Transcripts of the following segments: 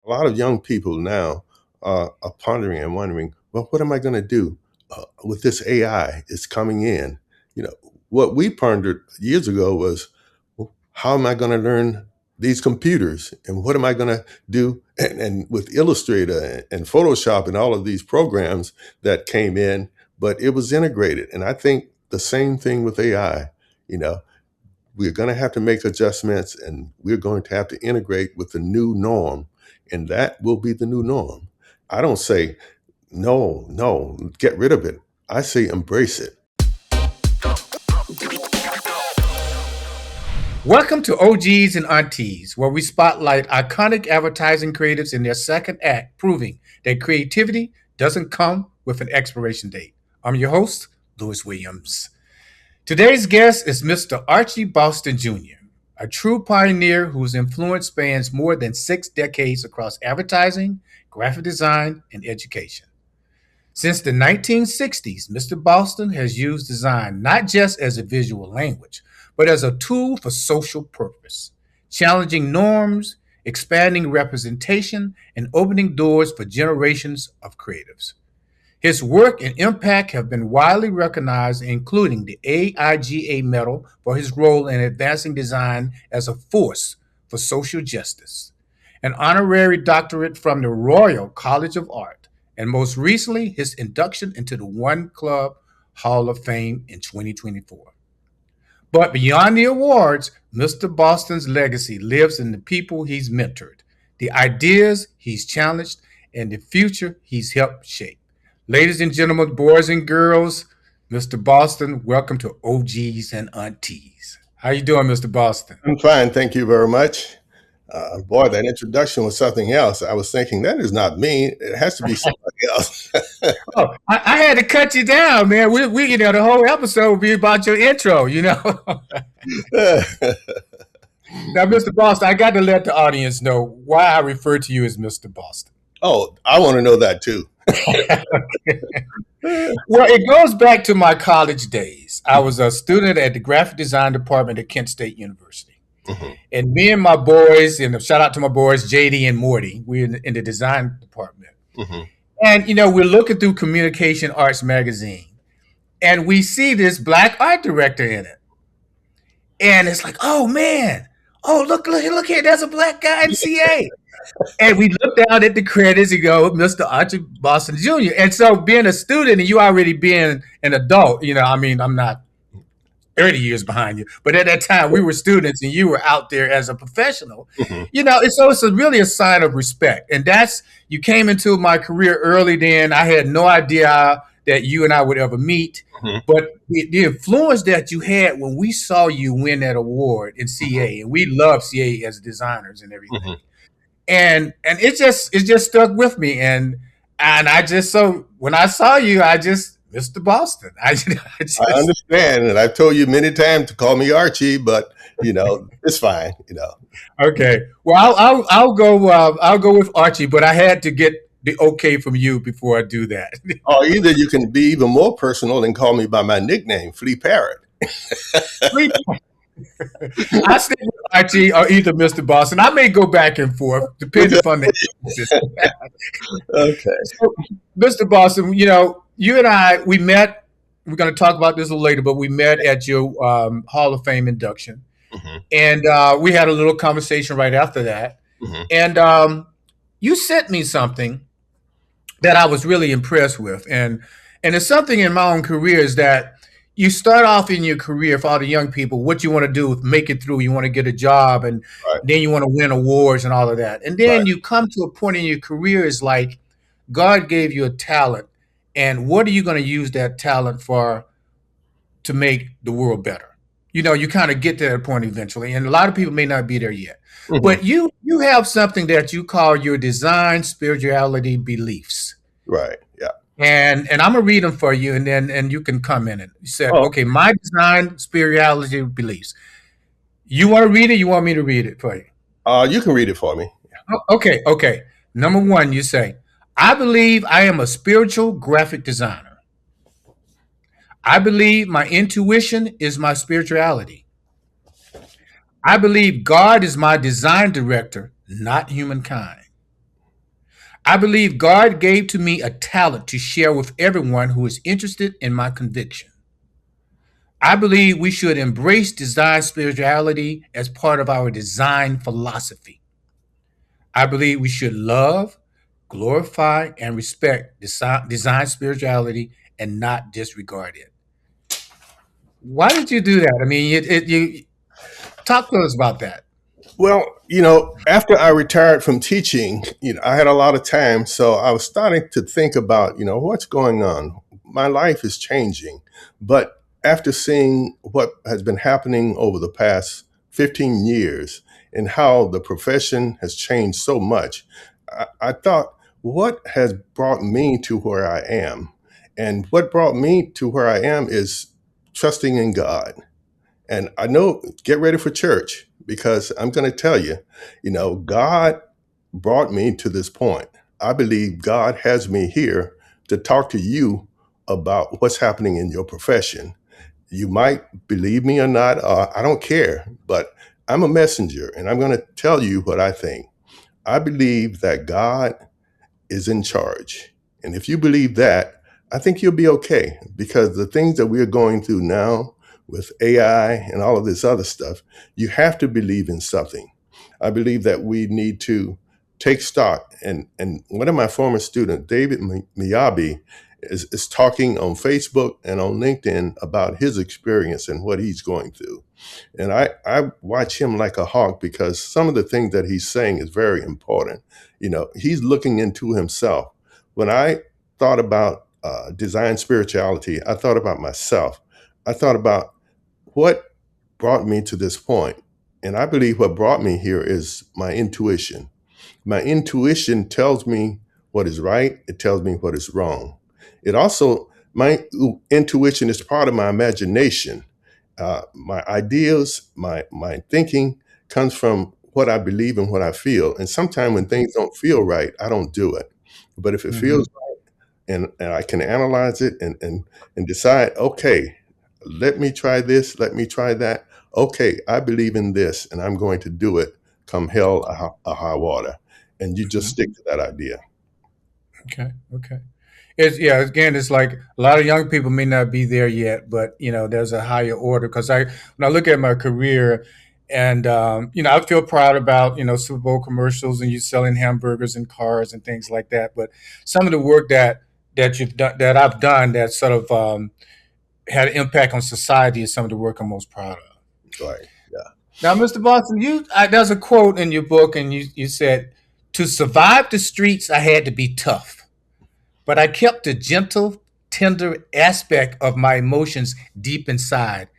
A lot of young people now are pondering and wondering, well, what am I going to do with this AI? It's coming in. You know, what we pondered years ago was, well, how am I going to learn these computers, and what am I going to do? And with Illustrator and Photoshop and all of these programs that came in, but it was integrated. And I think the same thing with AI. You know, we're going to have to make adjustments, and we're going to have to integrate with the new norm, and that will be the new norm. I don't say no, no, get rid of it. I say embrace it. Welcome to OGs and Aunties, where we spotlight iconic advertising creatives in their second act, proving that creativity doesn't come with an expiration date. I'm your host, Louis Williams. Today's guest is Mr. Archie Boston Jr., a true pioneer whose influence spans more than 6 decades across advertising, graphic design, and education. Since the 1960s, Mr. Boston has used design not just as a visual language, but as a tool for social purpose, challenging norms, expanding representation, and opening doors for generations of creatives. His work and impact have been widely recognized, including the AIGA Medal for his role in advancing design as a force for social justice, an honorary doctorate from the Royal College of Art, and most recently, his induction into the One Club Hall of Fame in 2024. But beyond the awards, Mr. Boston's legacy lives in the people he's mentored, the ideas he's challenged, and the future he's helped shape. Ladies and gentlemen, boys and girls, Mr. Boston, welcome to OGs and Aunties. How you doing, Mr. Boston? I'm fine, thank you very much. Boy, that introduction was something else. I was thinking that is not me. It has to be somebody else. Oh, I had to cut you down, man. The whole episode will be about your intro, Now, Mr. Boston, I got to let the audience know why I refer to you as Mr. Boston. Oh, I want to know that too. Well, it goes back to my college days. I was a student at the graphic design department at Kent State University. Mhm. And me and my boys, and shout out to my boys, JD and Morty, we're in the design department. Mhm. And, we're looking through Communication Arts magazine, and we see this black art director in it. And it's like, oh, man. Oh, look here. There's a black guy in CA. And we look down at the credits and go, Mr. Archie Boston Jr. And so being a student and you already being an adult, I'm not 30 years behind you, but at that time we were students and you were out there as a professional, Mhm. and so it's really a sign of respect. And you came into my career early then. I had no idea that you and I would ever meet, Mhm. but the influence that you had when we saw you win that award in CA, and we love CA as designers and everything. Mhm. And it just stuck with me. And so when I saw you, Mr. Boston. I understand, and I've told you many times to call me Archie, but it's fine. Okay. Well, I'll go with Archie, but I had to get the okay from you before I do that. Or either you can be even more personal and call me by my nickname, Flea Parrot. I stick with Archie or either Mr. Boston. I may go back and forth depending upon the Okay. So, Mr. Boston, you and I, we met. We're going to talk about this a little later, but we met at your Hall of Fame induction, Mhm. and we had a little conversation right after that. Mhm. And you sent me something that I was really impressed with, and it's something in my own career is that you start off in your career for all the young people. What you want to do is make it through. You want to get a job, and Right. then you want to win awards and all of that. And then Right. you come to a point in your career is like God gave you a talent, and what are you going to use that talent for to make the world better? You kind of get to that point eventually, and a lot of people may not be there yet. Mhm. But you have something that you call your design spirituality beliefs. Right. Yeah. And I'm gonna read them for you, and you can comment it. You said, Oh, okay, my design spirituality beliefs. You want to read it? You want me to read it for you? you can read it for me. Okay. Number one, you say, I believe I am a spiritual graphic designer. I believe my intuition is my spirituality. I believe God is my design director, not humankind. I believe God gave to me a talent to share with everyone who is interested in my conviction. I believe we should embrace design spirituality as part of our design philosophy. I believe we should love, glorify, and respect design spirituality and not disregard it. Why did you do that? I mean, you talk to us about that. Well, after I retired from teaching, I had a lot of time. So I was starting to think about, what's going on. My life is changing. But after seeing what has been happening over the past 15 years and how the profession has changed so much, I thought, what has brought me to where I am? And what brought me to where I am is trusting in God. And I know, get ready for church because I'm going to tell you, God brought me to this point. I believe God has me here to talk to you about what's happening in your profession. You might believe me or not, I don't care, but I'm a messenger and I'm going to tell you what I think. I believe that God is in charge. And if you believe that, I think you'll be okay because the things that we're going through now with AI and all of this other stuff, you have to believe in something. I believe that we need to take stock. And one of my former students, David Miyabi, is talking on Facebook and on LinkedIn about his experience and what he's going through. And I watch him like a hawk because some of the things that he's saying is very important. He's looking into himself. When I thought about design spirituality, I thought about myself. I thought about what brought me to this point. And I believe what brought me here is my intuition. My intuition tells me what is right, it tells me what is wrong. My intuition is part of my imagination. My ideas, my thinking comes from what I believe and what I feel. And sometimes when things don't feel right, I don't do it. But if it Mm-hmm. feels and I can analyze it and decide, okay, let me try this, let me try that. Okay, I believe in this and I'm going to do it come hell or high water. And you just stick to that idea. Okay. Okay. It's yeah. Again, it's like a lot of young people may not be there yet, but there's a higher order. Because when I look at my career, and I feel proud about Super Bowl commercials and you selling hamburgers and cars and things like that. But some of the work that you've done, that I've done, that sort of had an impact on society is some of the work I'm most proud of. Right. Yeah. Now, Mr. Boston, there's a quote in your book, and you said, "To survive the streets, I had to be tough. But I kept the gentle, tender aspect of my emotions deep inside,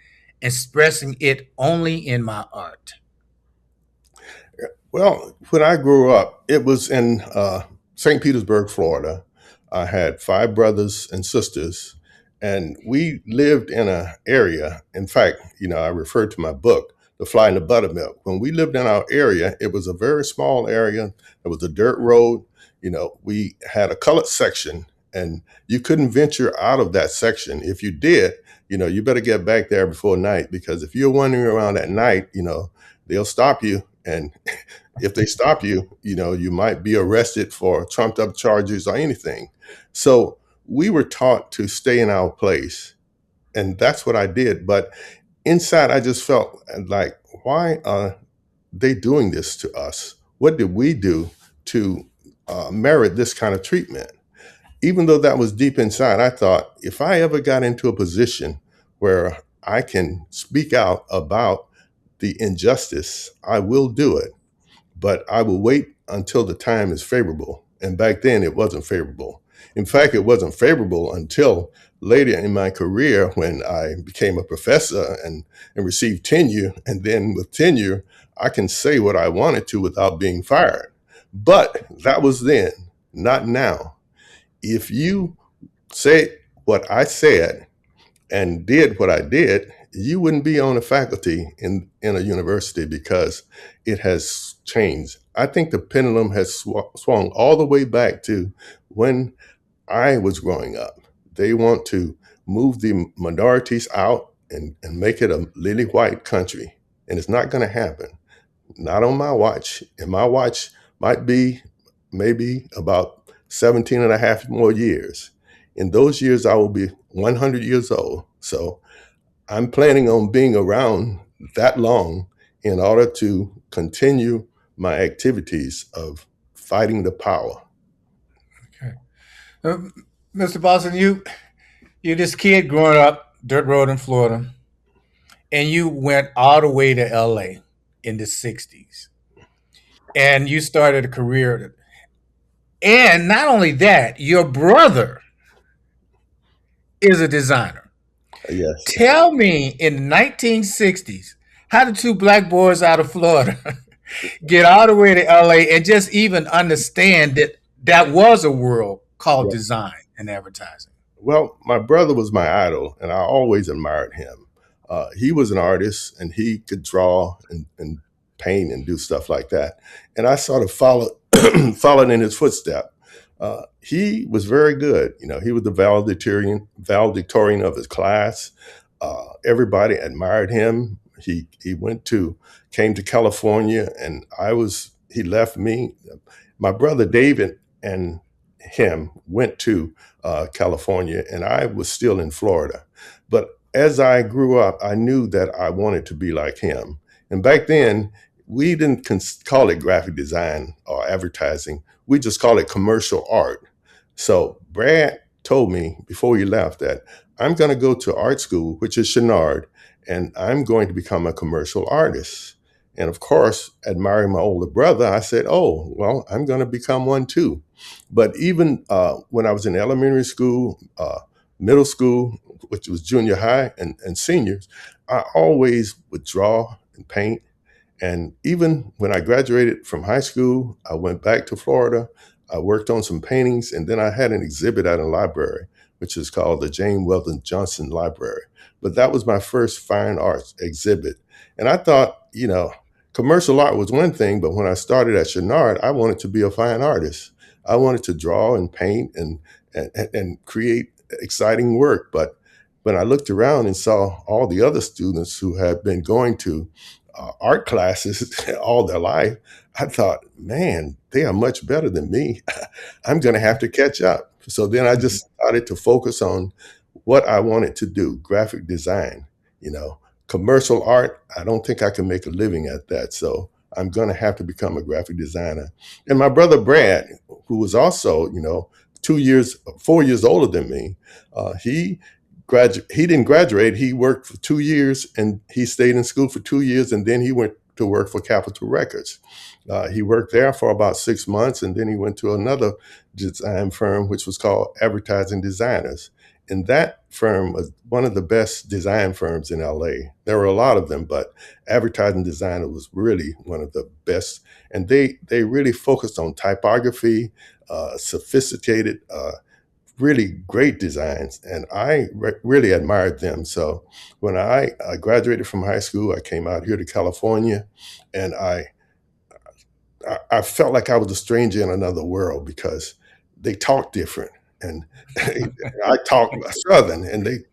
expressing it only in my art." Well, when I grew up, it was in St. Petersburg, Florida. I had five brothers and sisters, and we lived in an area. In fact, I referred to my book, The Fly and the Buttermilk. When we lived in our area, it was a very small area. It was a dirt road. We had a colored section, and you couldn't venture out of that section. If you did, you better get back there before night because if you're wandering around at night, they'll stop you and if they stop you, you might be arrested for trumped up charges or anything. So we were taught to stay in our place. And that's what I did. But inside, I just felt like, why are they doing this to us? What did we do to merit this kind of treatment? Even though that was deep inside, I thought if I ever got into a position where I can speak out about the injustice, I will do it, but I will wait until the time is favorable. And back then, it wasn't favorable. In fact, it wasn't favorable until later in my career when I became a professor and received tenure. And then with tenure, I can say what I wanted to without being fired. But that was then, not now. If you say what I said and did what I did, you wouldn't be on a faculty in a university because it has changed. I think the pendulum has swung all the way back to when I was growing up. They want to move the minorities out and make it a lily white country. And it's not going to happen. Not on my watch. And my watch might be maybe about 17 and a half more years. In those years, I will be 100 years old. So I'm planning on being around that long in order to continue my activities of fighting the power. Okay. Mr. Boston, you this kid growing up dirt road in Florida, and you went all the way to LA in the 60s. And you started a career. And not only that, your brother is a designer. Yes. Tell me in the 1960s, how did two black boys out of Florida get all the way to LA and just even understand that that was a world called design and advertising? Well, my brother was my idol, and I always admired him. He was an artist, and he could draw and paint and do stuff like that. And I sort of followed followed in his footstep. He was very good. You know, he was the valedictorian of his class. Everybody admired him. He came to California, and I was. He left me. My brother David and him went to California, and I was still in Florida. But as I grew up, I knew that I wanted to be like him. And back then, we didn't call it graphic design or advertising. We just called it commercial art. So Brad told me before he left that I'm going to go to art school, which is Chenard, and I'm going to become a commercial artist. And of course, admiring my older brother, I said, "Oh, well, I'm going to become one too." But even when I was in elementary school, middle school, which was junior high and seniors, I always would draw and paint. And even when I graduated from high school, I went back to Florida. I worked on some paintings, and then I had an exhibit at a library, which is called the Jane Weldon Johnson Library. But that was my first fine arts exhibit. And I thought, commercial art was one thing, but when I started at Chenard, I wanted to be a fine artist. I wanted to draw and paint and create exciting work. But when I looked around and saw all the other students who had been going to art classes all their life, I thought, man, they are much better than me. I'm going to have to catch up. So then I just started to focus on what I wanted to do, graphic design, you know, commercial art. I don't think I can make a living at that. So I'm going to have to become a graphic designer. And my brother Brad, who was also, 2 years, 4 years older than me, he didn't graduate. He worked for 2 years, and he stayed in school for 2 years, and then he went to work for Capitol Records. He worked there for about 6 months, and then he went to another design firm, which was called Advertising Designers. And that firm was one of the best design firms in LA. There were a lot of them, but Advertising Designer was really one of the best. And they really focused on typography, sophisticated, really great designs, and I really admired them. So when I graduated from high school, I came out here to California, and I felt like I was a stranger in another world because they talk different. And I talk Southern, and they,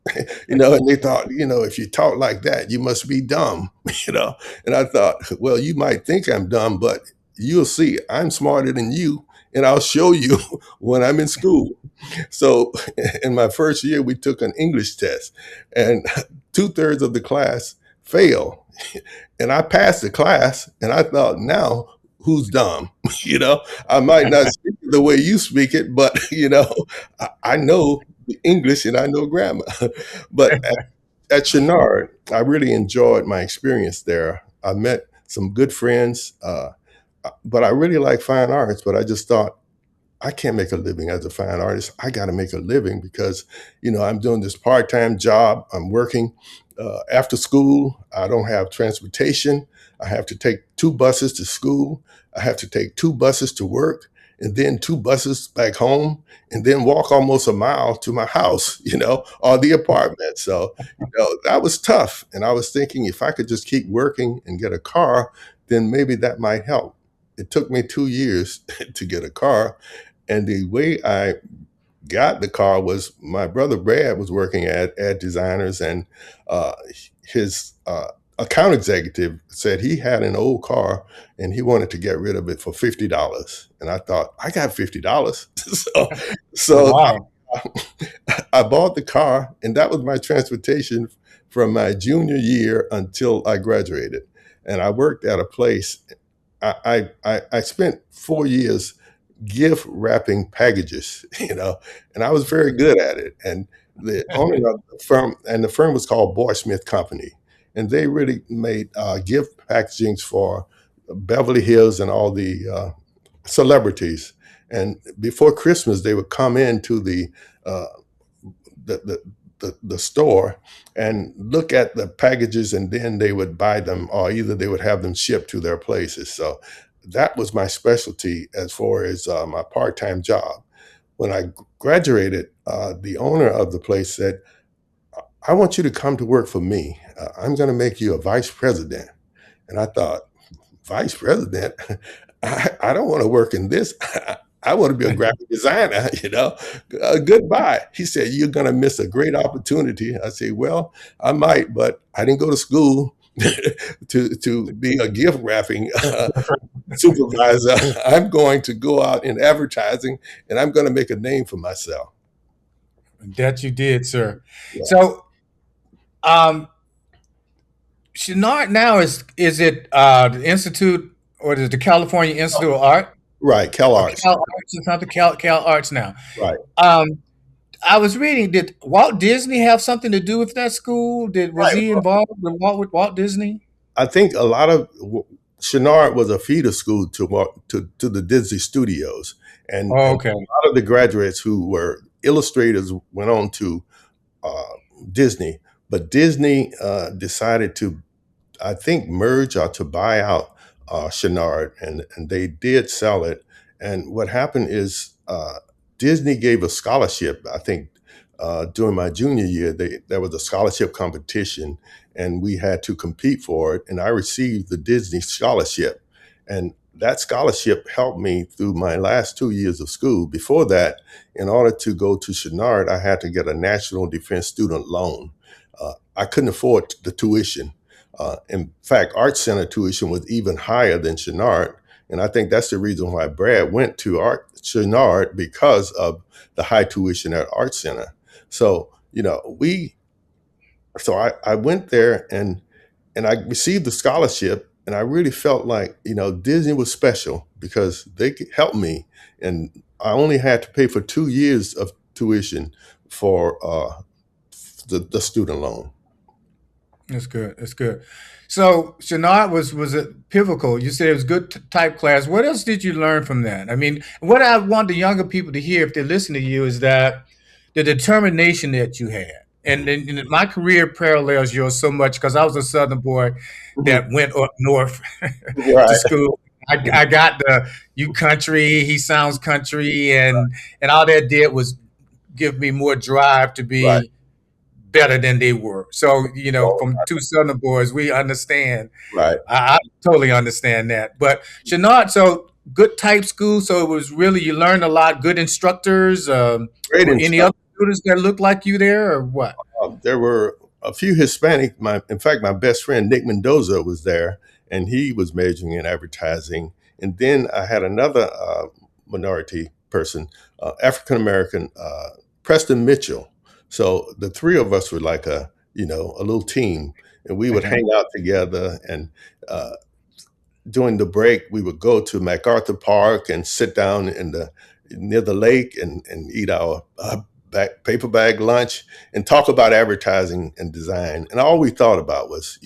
and they thought, if you talk like that, you must be dumb, you know. And I thought, well, you might think I'm dumb, but you'll see, I'm smarter than you, and I'll show you when I'm in school. So in my first year, we took an English test, and two-thirds of the class failed. And I passed the class, and I thought, now who's dumb? you know, I might not speak it the way you speak it, but I know the English and I know grammar. But at Chenard, I really enjoyed my experience there. I met some good friends, but I really like fine arts. But I just thought, I can't make a living as a fine artist. I got to make a living because, I'm doing this part-time job. I'm working after school. I don't have transportation. I have to take two buses to school. I have to take two buses to work, and then two buses back home, and then walk almost a mile to my house, or the apartment. So, that was tough. And I was thinking if I could just keep working and get a car, then maybe that might help. It took me 2 years to get a car, and the way I got the car was my brother Brad was working at Designers, and his account executive said he had an old car and he wanted to get rid of it for $50. And I thought, I got $50. Oh, So wow. I bought the car, and that was my transportation from my junior year until I graduated. And I worked at a place. I spent 4 years gift wrapping packages, and I was very good at it. And the owner of the firm, and the firm was called Boy Smith Company, and they really made gift packagings for Beverly Hills and all the celebrities. And before Christmas, they would come into uh, the, the the store and look at the packages, and then they would buy them, or either they would have them shipped to their places. So that was my specialty as far as my part-time job. When I graduated, the owner of the place said, I want you to come to work for me. I'm going to make you a vice president. And I thought, vice president? I don't want to work in this. I want to be a graphic designer, goodbye. He said, you're going to miss a great opportunity. I said, well, I might, but I didn't go to school to be a gift wrapping supervisor. I'm going to go out in advertising, and I'm going to make a name for myself. That you did, sir. Yeah. So, Chenard now is it the Institute or is it the California Institute of Art Right, or CalArts. Cal Arts? It's not the Cal Arts now. Right, Um, I was reading. Did Walt Disney have something to do with that school? Did was right. he involved with Walt Disney? I think a lot of Chenard was a feeder school to the Disney Studios, and Oh, a okay. lot of the graduates who were illustrators went on to uh, Disney. But Disney decided to, I think, merge or to buy out Chenard, and they did sell it. And what happened is Disney gave a scholarship. I think during my junior year, there was a scholarship competition, and we had to compete for it. And I received the Disney scholarship, and that scholarship helped me through my last 2 years of school. Before that, in order to go to Chenard, I had to get a National Defense Student Loan. I couldn't afford the tuition. In fact, Art Center tuition was even higher than Chenard. And I think that's the reason why Brad went to Art Chenard, because of the high tuition at Art Center. So, I went there, and I received the scholarship, and I really felt like, Disney was special because they could help me. And I only had to pay for 2 years of tuition for the student loan. That's good. That's good. So Chenard was a pivotal. You said it was good type class. What else did you learn from that? I mean, what I want the younger people to hear if they listen to you is that the determination that you had. And my career parallels yours so much because I was a Southern boy Mhm. that went up north to Right, school. I got the you country. He sounds country, and all that did was give me more drive to right, be better than they were. So, oh, from two Southern boys, we understand. right. I totally understand that. But Shenard, so good type school. So it was really you learned a lot. Good instructors. Great Were any other instructor. students that looked like you there, or what? There were a few Hispanic. In fact, my best friend Nick Mendoza was there, and he was majoring in advertising. And then I had another minority person, African American, Preston Mitchell. So the three of us were like a little team, and we would hang out together. And uh, during the break, we would go to MacArthur Park and sit down near the lake, and eat our paper bag lunch and talk about advertising and design. And all we thought about was,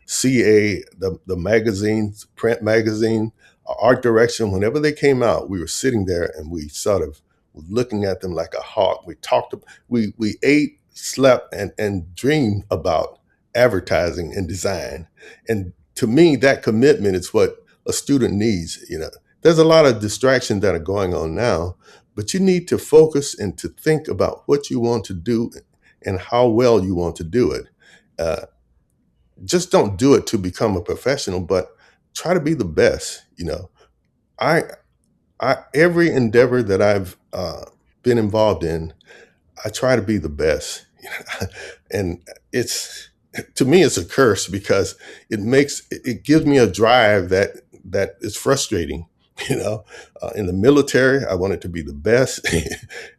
CA, the magazines, print magazine, art direction. Whenever they came out, we were sitting there and we sort of were looking at them like a hawk. We talked, we ate, slept, and dreamed about advertising and design. And to me, that commitment is what a student needs. There's a lot of distractions that are going on now, but you need to focus and to think about what you want to do and how well you want to do it. Uh, just don't do it to become a professional, but try to be the best. I, every endeavor that I've been involved in, I try to be the best, and it's to me it's a curse because it gives me a drive that is frustrating. You know, in the military, I wanted to be the best,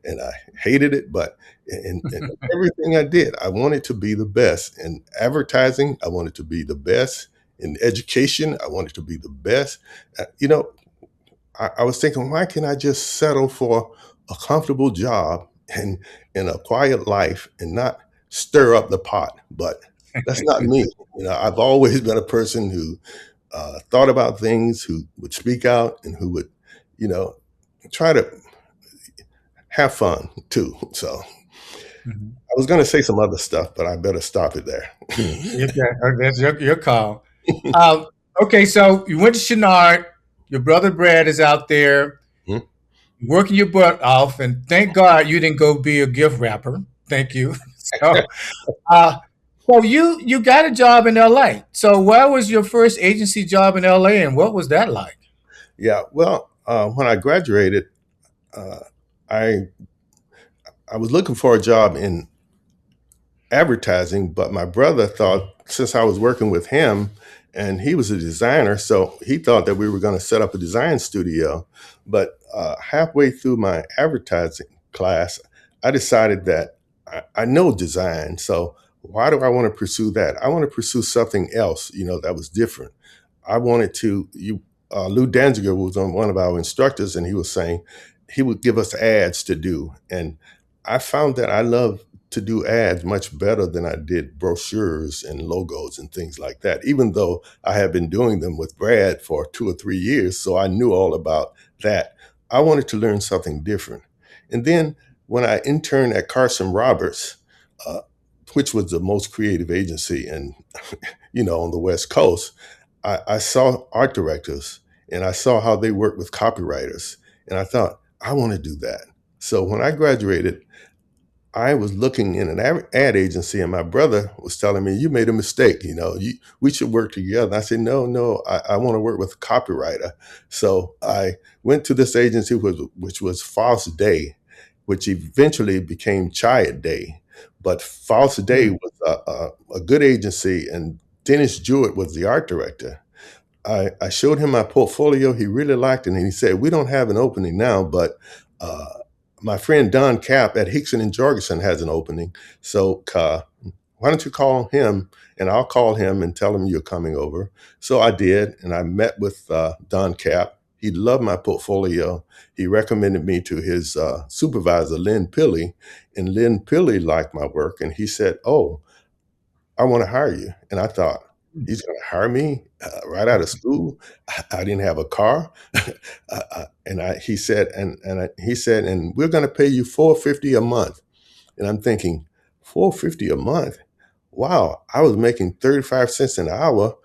and I hated it. But in everything I did, I wanted to be the best. In advertising, I wanted to be the best. In education, I wanted to be the best. You know, I was thinking, why can't I just settle for a comfortable job and a quiet life and not stir up the pot? But that's not me. You know, I've always been a person who thought about things, who would speak out, and who would, you know, try to have fun too. So Mhm. I was going to say some other stuff, but I better stop it there. That's your call. Um, okay, so you went to Chenard. Your brother Brad is out there working your butt off, and thank God you didn't go be a gift wrapper. Thank you. So, uh, so you got a job in L.A. So, where was your first agency job in L.A. and what was that like? Yeah. Well, when I graduated, uh, I I was looking for a job in advertising, but my brother thought since I was working with him and he was a designer, so he thought that we were going to set up a design studio. But halfway through my advertising class, I decided that I know design, so why do I want to pursue that? I want to pursue something else, you know, that was different. I wanted to. Lou Danziger was on one of our instructors, and he was saying he would give us ads to do, and I found that I love to do ads much better than I did brochures and logos and things like that, even though I had been doing them with Brad for 2 or 3 years. So I knew all about that. I wanted to learn something different. And then when I interned at Carson Roberts, uh, which was the most creative agency in, on the West Coast, I saw art directors and I saw how they work with copywriters. And I thought, I want to do that. So when I graduated, I was looking in an ad agency, and my brother was telling me, "You made a mistake. We should work together." I said, "No, no, I want to work with a copywriter." So I went to this agency, which was False Day, which eventually became Chiat Day. But False Day Mm. was a good agency, and Dennis Jewett was the art director. I showed him my portfolio. He really liked it, and he said, "We don't have an opening now, but uh, my friend Don Cap at Hickson and Jorgensen has an opening. So why don't you call him, and I'll call him and tell him you're coming over." So I did, and I met with Don Cap. He loved my portfolio. He recommended me to his supervisor, Lynn Pilley, and Lynn Pilley liked my work, and he said, "Oh, I want to hire you." And I thought, he's going to hire me right out of school. I didn't have a car. He said, he said, and we're going to pay you $450 a month. And I'm thinking, $450 a month? Wow. I was making 35 cents an hour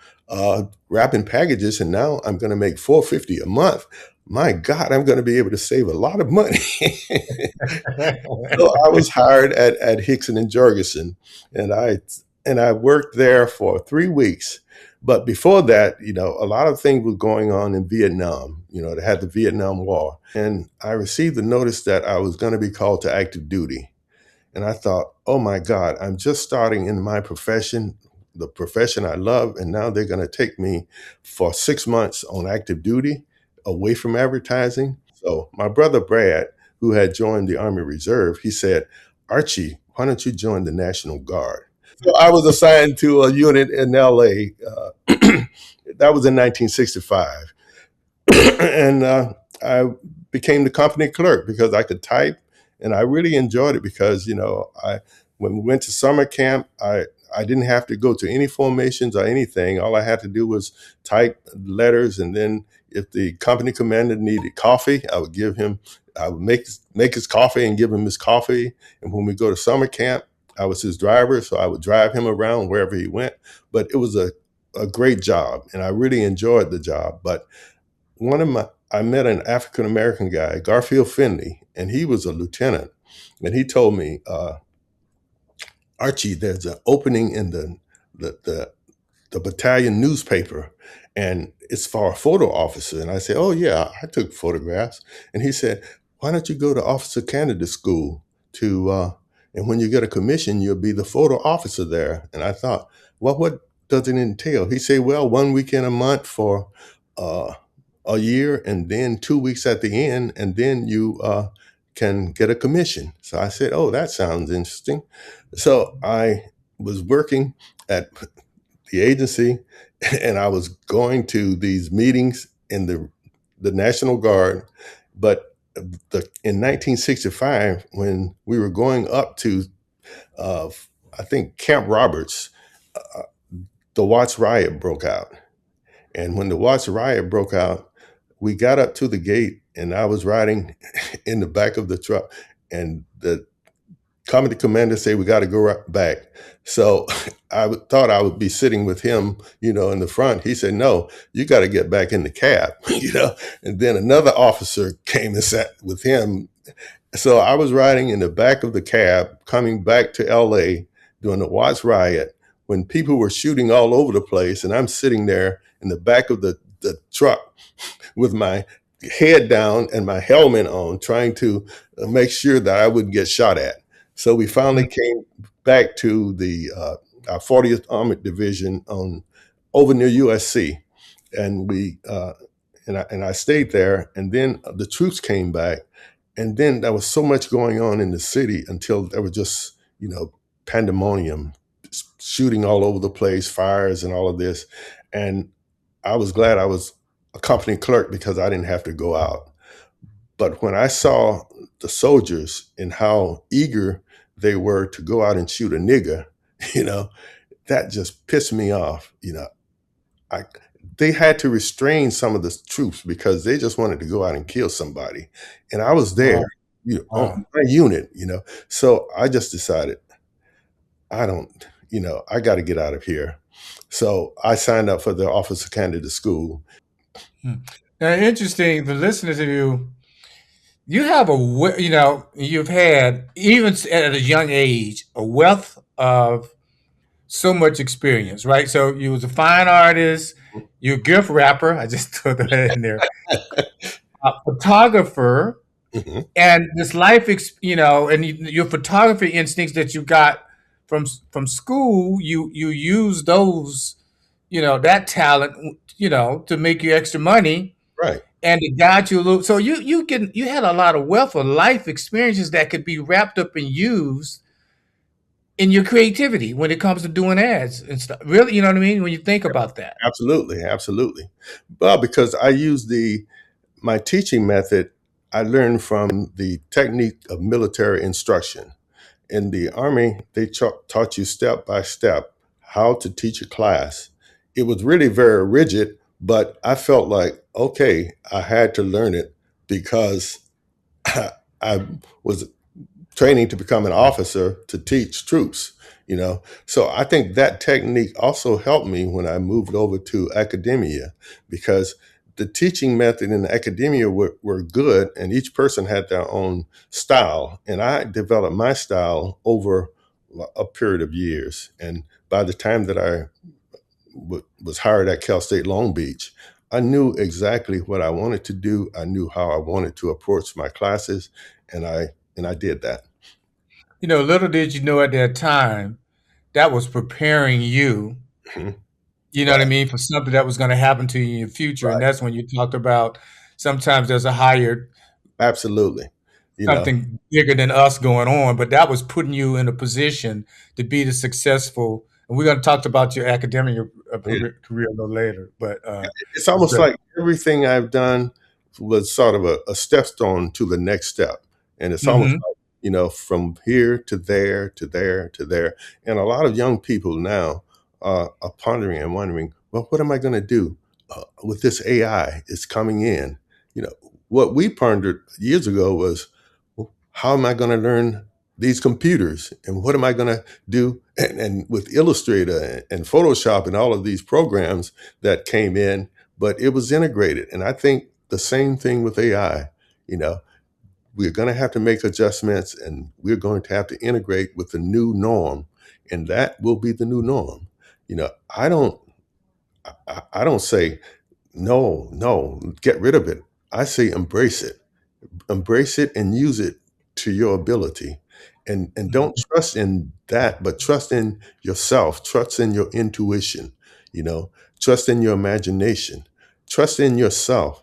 wrapping packages. And now I'm going to make $450 a month. My God, I'm going to be able to save a lot of money. So I was hired at Hickson and Jorgensen, and I worked there for 3 weeks. But before that, a lot of things were going on in Vietnam. They had the Vietnam War, and I received the notice that I was going to be called to active duty. And I thought, oh my God, I'm just starting in my profession, the profession I love, and now they're going to take me for 6 months on active duty away from advertising. So my brother Brad, who had joined the Army Reserve, he said, "Archie, why don't you join the National Guard?" So I was assigned to a unit in LA. That was in 1965. And I became the company clerk because I could type, and I really enjoyed it because I when we went to summer camp, I didn't have to go to any formations or anything. All I had to do was type letters, and then if the company commander needed coffee, I would make his coffee and give him his coffee. And when we go to summer camp, I was his driver, so I would drive him around wherever he went. But it was a great job, and I really enjoyed the job. But I met an African American guy, Garfield Finley, and he was a lieutenant. And he told me, "Archie, there's an opening in the the, the battalion newspaper, and it's for a photo officer." And I said, "Oh yeah, I took photographs." And he said, "Why don't you go to officer candidate school to And when you get a commission, you'll be the photo officer there. And I thought, well, what does it entail? He said, well, 1 weekend a month for uh, a year, and then 2 weeks at the end, and then you can get a commission. So I said, oh, that sounds interesting. So I was working at the agency, and I was going to these meetings in the National Guard. But in 1965, when we were going up to, uh, I think, Camp Roberts, uh, the Watts riot broke out. And when the Watts riot broke out, we got up to the gate, and I was riding in the back of the truck, and the company commander said, we got to go right back. So thought I would be sitting with him, in the front. He said, no, you got to get back in the cab, And then another officer came and sat with him. So I was riding in the back of the cab coming back to LA during the Watts riot, when people were shooting all over the place. And I'm sitting there in the back of the truck with my head down and my helmet on, trying to make sure that I wouldn't get shot at. So we finally came back to the our 40th Armored Division on over near USC, and I stayed there. And then the troops came back, and then there was so much going on in the city until there was just pandemonium, shooting all over the place, fires, and all of this. And I was glad I was a company clerk because I didn't have to go out. But when I saw the soldiers and how eager they were to go out and shoot a nigger, you know, that just pissed me off. I they had to restrain some of the troops because they just wanted to go out and kill somebody. And I was there, Wow. Wow. on my unit, So I just decided, I don't, I got to get out of here. So I signed up for the officer candidate school. Hmm. Now, interesting for listeners to you, you have you've had, even at a young age, a wealth of so much experience, right? So you was a fine artist, you're a gift rapper. I just threw that in there. A photographer, Mhm. and this and your photography instincts that you got from school. You use those, that talent, to make you extra money Right. and it got you a little. So you had a lot of wealth of life experiences that could be wrapped up and used in your creativity when it comes to doing ads and stuff. Really, you know what I mean? When you think about that. Absolutely, absolutely. Well, because I use my teaching method, I learned from the technique of military instruction. In the Army, they taught you step by step how to teach a class. It was really very rigid, but I felt like, okay, I had to learn it because I was training to become an officer to teach troops. So I think that technique also helped me when I moved over to academia, because the teaching method in academia were good, and each person had their own style, and I developed my style over a period of years. And by the time that I was hired at Cal State Long Beach, I knew exactly what I wanted to do. I knew how I wanted to approach my classes, and I did that. Little did you know at that time that was preparing you, Mhm. you know what I Right, mean, for something that was going to happen to you in the future. And right. that's when you talked about sometimes there's a higher Absolutely. You know, something bigger than us going on, but that was putting you in a position to be the successful. And we're going to talk about your academic yeah. career a little later, but It's almost like everything I've done was sort of a stepstone to the next step. And it's almost hmm like, from here to there, to there, to there. And a lot of young people now are pondering and wondering, well, what am I going to do with this AI? It's coming in. You know, what we pondered years ago was, well, how am I going to learn these computers? And what am I going to do? And with Illustrator and Photoshop and all of these programs that came in, but it was integrated. And I think the same thing with AI. You know, we're going to have to make adjustments, and we're going to have to integrate with the new norm, and that will be the new norm. I don't say no, no, get rid of it. I say embrace it and use it to your ability. And don't Mhm. trust in that, but trust in yourself, trust in your intuition, you know, trust in your imagination, trust in yourself,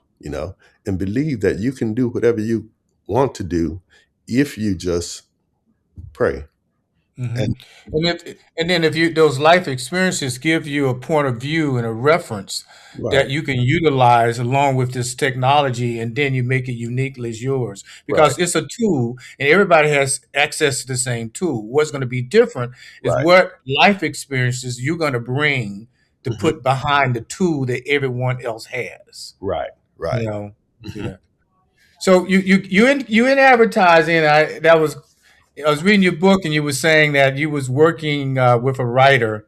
and believe that you can do whatever you want to do if you just pray. Hmm. And And then if you those life experiences give you a point of view and a reference right, that you can utilize along with this technology, and then you make it uniquely as yours right, because it's a tool and everybody has access to the same tool. What's going to be different is right, what life experiences you're going to bring to mhm, put behind the tool that everyone else has. right, You right. know, see Mhm. that. So you in advertising. I was reading your book, and you were saying that you was working with a writer,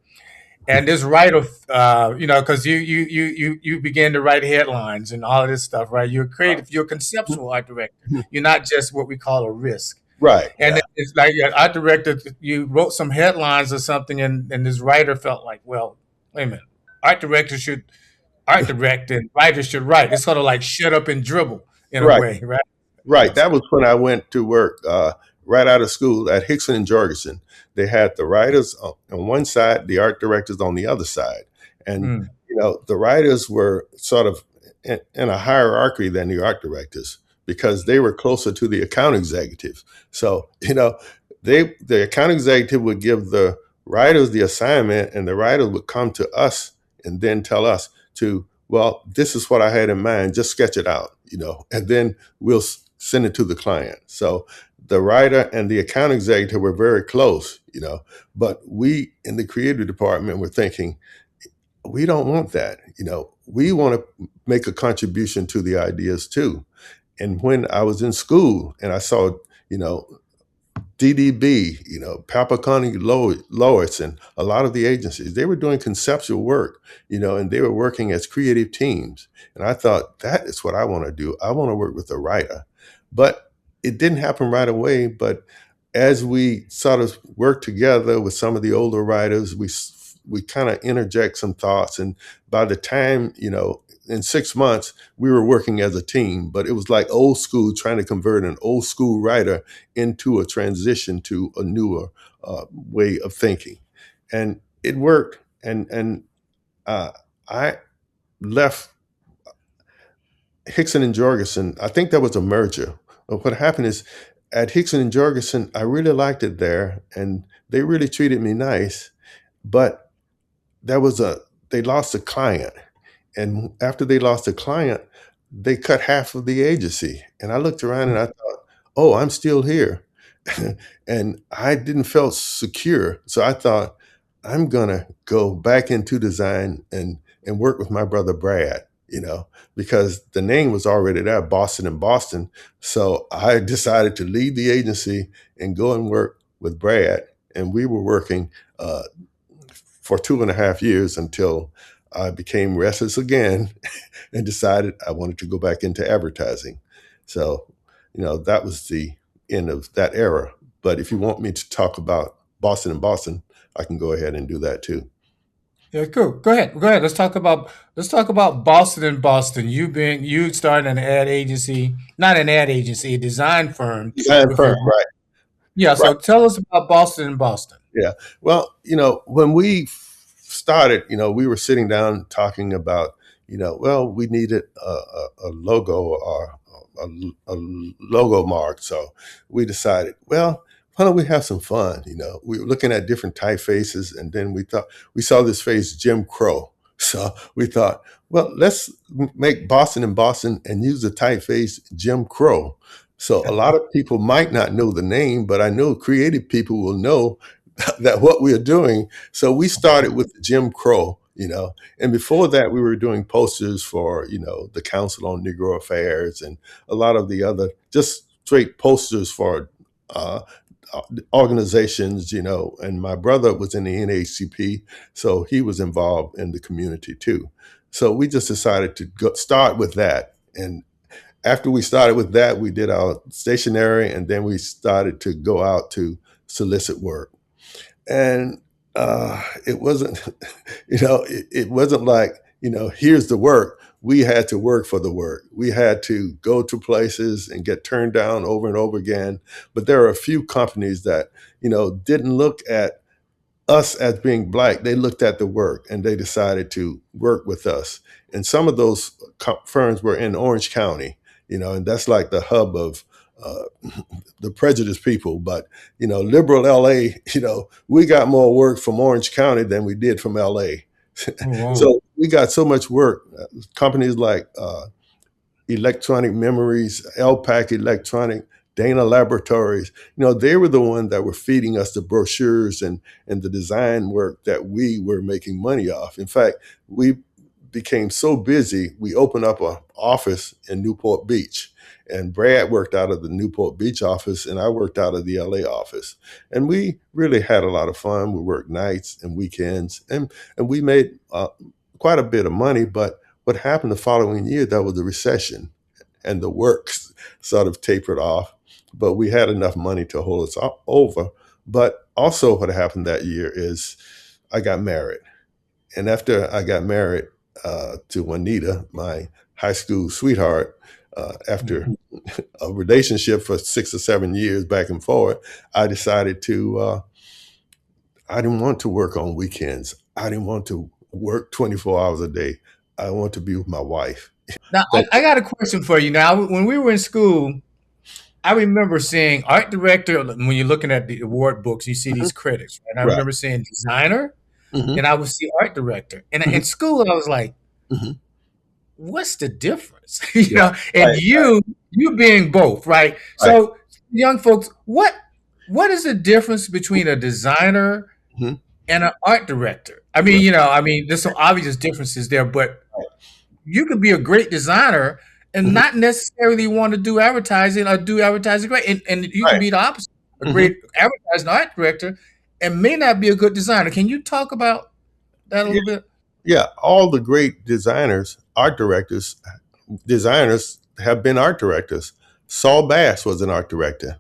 and this writer, because you began to write headlines and all of this stuff, right? You're Right. creative. You're a conceptual art director. You're not just what we call a risk. Right. And Yeah. it's like your art director, you wrote some headlines or something, and this writer felt like, well, wait a minute, art director should art direct and writers should write. It's sort of like shut up and dribble in a Right. way, right? Right. That was when I went to work right out of school at Hickson and Jorgensen. They had the writers on one side, the art directors on the other side. And, Mm. the writers were sort of in a hierarchy than the art directors because they were closer to the account executives. So, the account executive would give the writers the assignment, and the writers would come to us and then tell us to, well, this is what I had in mind, just sketch it out, and then we'll send it to the client. So the writer and the account executive were very close, but we in the creative department were thinking, we don't want that. We want to make a contribution to the ideas too. And when I was in school and I saw, you know, DDB, Papa Connie Lois, and a lot of the agencies, they were doing conceptual work, and they were working as creative teams. And I thought, that is what I want to do. I want to work with a writer. But it didn't happen right away. But as we sort of worked together with some of the older writers, we kind of interject some thoughts. And by the time, in 6 months, we were working as a team, but it was like old school, trying to convert an old school writer into a transition to a newer way of thinking, and it worked. And uh, I left Hickson and Jorgensen. I think that was a merger. What happened is at Hickson and Jorgensen, I really liked it there, and they really treated me nice. But there was a they lost a client, and after they lost a client, they cut half of the agency. And I looked around and I thought, oh, I'm still here. And I didn't feel secure. So I thought, I'm gonna go back into design and work with my brother Brad, because the name was already there, Boston and Boston. So I decided to leave the agency and go and work with Brad. And we were working uh, for 2.5 years until I became restless again and decided I wanted to go back into advertising. So, that was the end of that era. But if you want me to talk about Boston and Boston, I can go ahead and do that too. Yeah, cool. Go ahead. Go ahead. Let's talk about Boston and Boston. You started an ad agency, not an ad agency, a design firm Design with firm, your right? yeah. Right. So tell us about Boston and Boston. Yeah. Well, when we started, we were sitting down talking about, well, we needed a logo or a logo mark. So we decided, well, why don't we have some fun? We were looking at different typefaces, and then we saw this face, Jim Crow. So we thought, well, let's make Boston and Boston and use the typeface Jim Crow. So a lot of people might not know the name, but I know creative people will know that what we are doing. So we started with Jim Crow, and before that we were doing posters for, the Council on Negro Affairs and a lot of the other just straight posters for uh, organizations, and my brother was in the NAACP, so he was involved in the community too. So we just decided to start with that. And after we started with that, we did our stationery, and then we started to go out to solicit work. And it wasn't, it wasn't like, here's the work. we had to work for the work. We had to go to places and get turned down over and over again. But there are a few companies that, didn't look at us as being black. They looked at the work and they decided to work with us. And some of those firms were in Orange County, and that's like the hub of the prejudiced people. But, liberal LA, we got more work from Orange County than we did from LA. Oh, wow. So we got so much work. Companies like Electronic Memories, LPAC Electronic, Dana Laboratories, they were the ones that were feeding us the brochures and the design work that we were making money off. In fact, we became so busy, we opened up an office in Newport Beach. And Brad worked out of the Newport Beach office, and I worked out of the LA office. And we really had a lot of fun. We worked nights and weekends, and we made quite a bit of money. But what happened the following year, that was the recession, and the works sort of tapered off. But we had enough money to hold us over. But also, what happened that year is I got married. And after I got married to Juanita, my high school sweetheart, after Mhm. a relationship for 6 or 7 years back and forth, I decided I didn't want to work on weekends. I didn't want to work 24 hours a day. I want to be with my wife. Now, That, I got a question for you. Now, when we were in school, I remember seeing art director. When you're looking at the award books, you see mhm, these critics, right? I right. remember seeing designer, Hmm. and I would see art director. And Hmm. in school, I was like, Hmm. what's the difference? Yeah. And Right. you being both, right? Right. So young folks, what is the difference between a designer Hmm. and an art director? Right. There's some obvious differences there, but you could be a great designer and Hmm. not necessarily want to do advertising or do advertising great. And you can Right. be the opposite, a Hmm. great advertising art director and may not be a good designer. Can you talk about that a Yeah. little bit? Yeah. All the great designers, art directors, designers have been art directors. Saul Bass was an art director,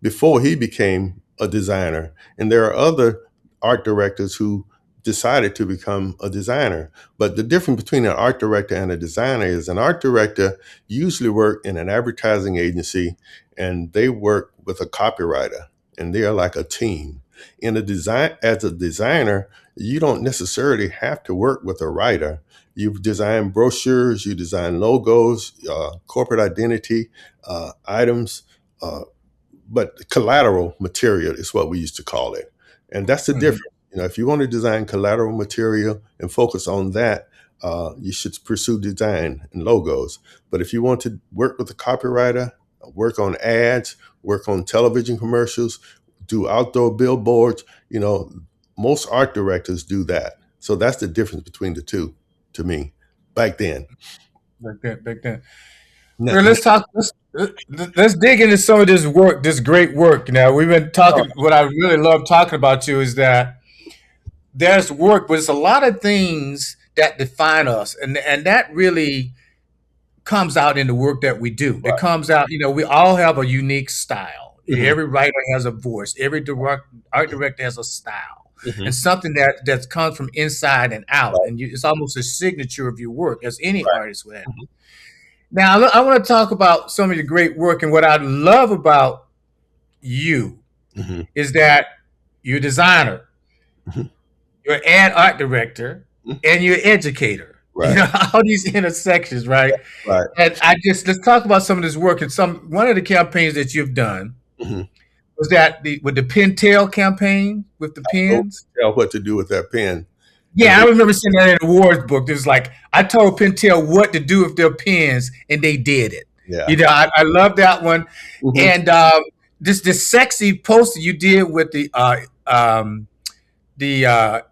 before he became a designer. And there are other art directors who decided to become a designer. But the difference between an art director and a designer is an art director usually work in an advertising agency and they work with a copywriter and they are like a team. In a design as a designer, you don't necessarily have to work with a writer. You design brochures, you design logos, corporate identity, items, uh, but collateral material is what we used to call it. And that's the Mhm. difference. If you want to design collateral material and focus on that, you should pursue design and logos. But if you want to work with a copywriter, work on ads, work on television commercials, do outdoor billboards, most art directors do that. So that's the difference between the two to me back then. Back then. No, Well, let's talk. Let's dig into some of this work, this great work. Now we've been no, talking. What I really love talking about you is that there's work, but it's a lot of things that define us, and that really comes out in the work that we do. That right. comes out. We all have a unique style. Hmm. Every writer has a voice. Every art director has a style, Hmm. and something that comes from inside and out. Right. And it's almost a signature of your work, as any Right. artist would have. Now, I want to talk about some of your great work, and what I love about you Hmm. is that you're a designer, Hmm. you're an art director, Hmm. and you're an educator. Right. All these intersections, right? Right. And let's talk about some of this work. And one of the campaigns that you've done Hmm. was that with the Pentel campaign with the Told pens. Tell what to do with that pen, and Yeah, I remember seeing that in the awards book. It was like I told Pentel what to do with their pens, and they did it. yeah. I love that one. Hmm. And this sexy poster you did with the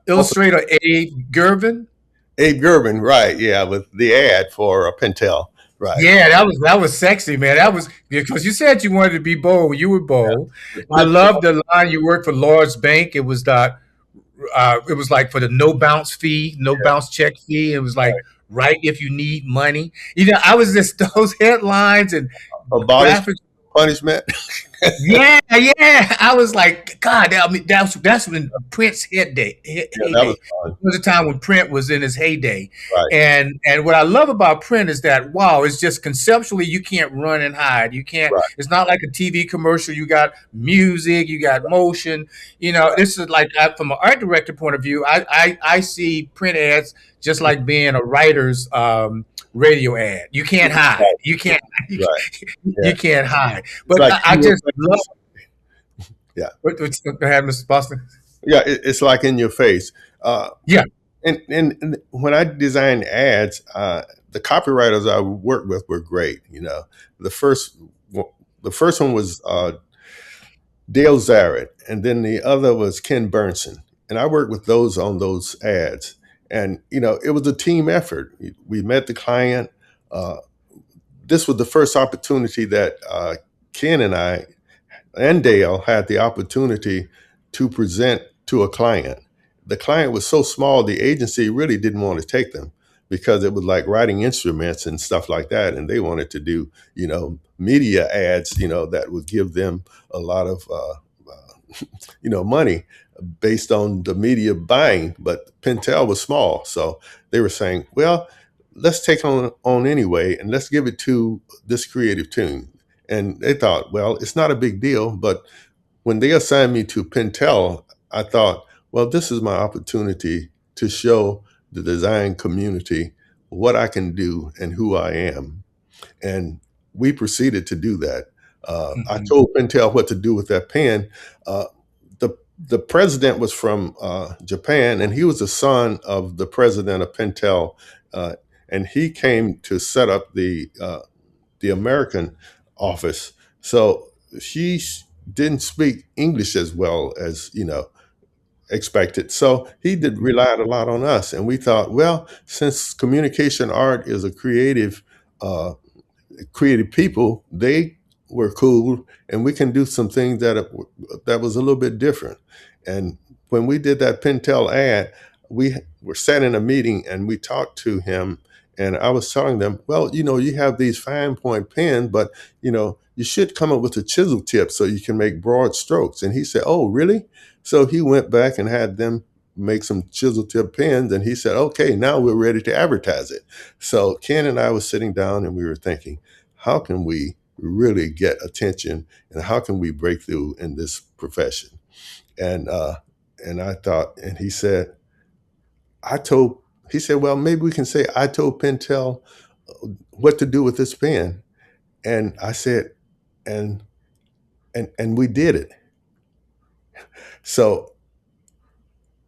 illustrator Abe Gervin. Abe Gervin, right? Yeah, with the ad for Pentel, right? Yeah, that was sexy, man. That was because you said you wanted to be bold. You were bold. The I love Pentel, the line you worked for Lloyd's Bank. It was like for the no bounce fee, no yeah, bounce check fee. It was like right. right if you need money. I was just those headlines and Abolish graphics. punishment. Yeah, yeah. I was like, God, I mean, that's when Prince Yeah, that was heyday. fun. There was a time when Prince was in his heyday, Right, and what I love about Prince is that wow, it's just conceptually you can't run and hide. You can't. right, It's not like a TV commercial. You got music, you got motion. You know, right, this is like from an art director point of view. I see print ads just like being a writer's radio ad. You can't hide. right, You can't. right. Yeah, You can't hide. it's But like I in your just love face. Yeah, go ahead, Mr. Boston. yeah. It's like in your face. Uh, Yeah. and when I designed ads, the copywriters I worked with were great. The first the first one was Dale Zaret, and then the other was Ken Burnson. And I worked with those on those ads. And, it was a team effort. We met the client. Uh, this was the first opportunity that Ken and I and Dale had the opportunity to present to a client. The client was so small, the agency really didn't want to take them because it was like writing instruments and stuff like that. And they wanted to do, media ads, that would give them a lot of, money based on the media buying. But Pentel was small. So they were saying, well, let's take on anyway, and let's give it to this creative team. And they thought, well, it's not a big deal, but when they assigned me to Pentel, I thought, well, this is my opportunity to show the design community what I can do and who I am. And we proceeded to do that. I Mhm. told Pentel what to do with that pen. The president was from Japan, and he was the son of the president of Pentel, uh, and he came to set up the American office. So she didn't speak English as well as expected. So he did relied a lot on us, and we thought, well, since communication art is a uh, creative people, they were cool, and we can do some things that was a little bit different. And when we did that Pentel ad, we were sat in a meeting and we talked to him. And I was telling them, well, you have these fine point pens, but you should come up with a chisel tip so you can make broad strokes. And he said, oh, really? So he went back and had them make some chisel tip pens, and he said, okay, now we're ready to advertise it. So Ken and I was sitting down and we were thinking, how can we really get attention, and how can we break through in this profession? And I thought, and I told, he said, well, maybe we can say I told Pentel what to do with this pen. And I said, and and we did it. So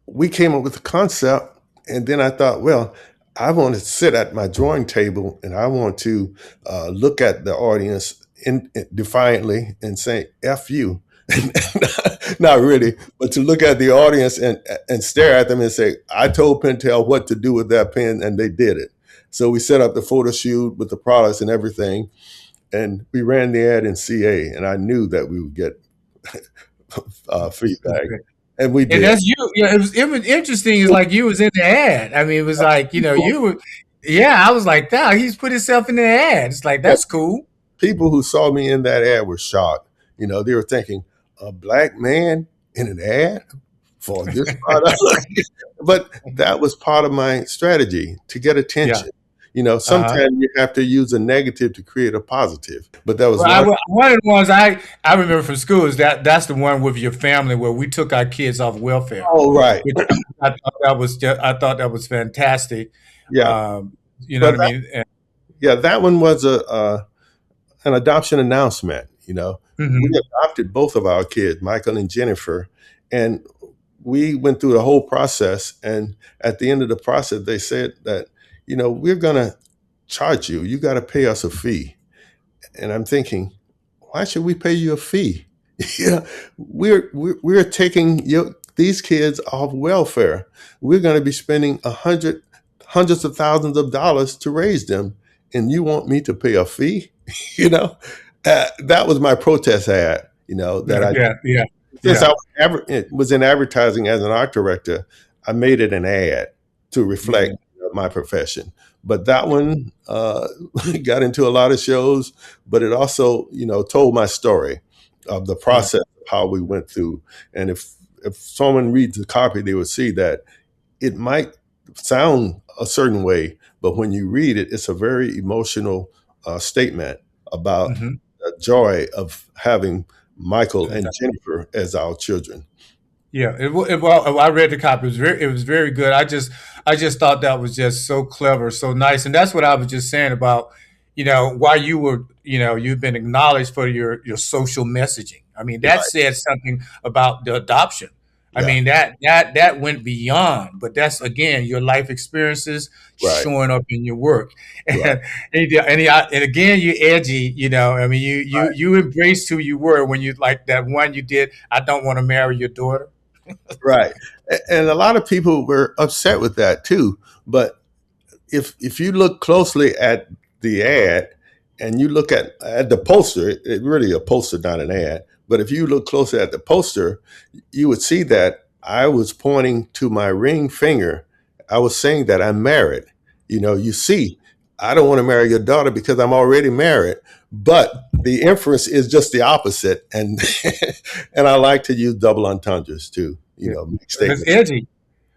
we came up with the concept, and then I thought, well, I want to sit at my drawing table and I want to look at the audience defiantly and say "f you," not really, but to look at the audience and stare at them and say, "I told Pentel what to do with that pen, and they did it." So we set up the photo shoot with the products and everything, and we ran the ad in CA, and I knew that we would get feedback, and we And did. that's you. Yeah, it was interesting. It's like you was in the ad. I mean, it was like you were. Yeah, I was like, "Wow, he's put himself in the ad." It's like that's cool. People who saw me in that ad were shocked. They were thinking, a black man in an ad for this product. But that was part of my strategy to get Yeah. attention. Uh-huh. Sometimes you have to use a negative to create a positive. But that was Well, one. one of the ones I remember from school is that's the one with your family where we took our kids off welfare, Oh, right. which I thought that was fantastic. Yeah. You know But what I mean? And, yeah, that one was an adoption announcement. We mhm. adopted both of our kids, Michael and Jennifer, and we went through the whole process. And at the end of the process, they said that, we're going to charge you. You got to pay us a fee. And I'm thinking, why should we pay you a fee? Yeah, we're taking these kids off welfare. We're going to be spending hundreds of thousands of dollars to raise them, and you want me to pay a fee? you know, that was my protest ad. That I Yeah, yeah, since yeah. I was in advertising as an art director, I made it an ad to reflect Yeah. my profession. but that one got into a lot of shows. But it also, told my story of the Yeah. process of how we went through. And if someone reads the copy, they would see that it might sound a certain way, but when you read it, it's a very emotional statement about Hmm. the joy of having Michael and Jennifer as our children. Yeah, well, I read the copy. It was very good. I just thought that was just so clever, so nice, and that's what I was just saying about, why you've been acknowledged for your social messaging. I mean, that Right. said something about the adoption. I Yeah. mean, that went beyond, but that's again your life experiences Right. showing up in your work, Right. and again you edgy. I mean, you Right. you embraced who you were when you like that one you did. I don't want to marry your daughter. Right. And a lot of people were upset with that too. But if you look closely at the ad and you look at the poster, it really a poster, not an ad. But if you look closely at the poster, you would see that I was pointing to my ring finger. I was saying that I'm married. You see, I don't want to marry your daughter because I'm already married. But the inference is just the opposite. And and I like to use double entendres too, Yeah. make It's statements edgy.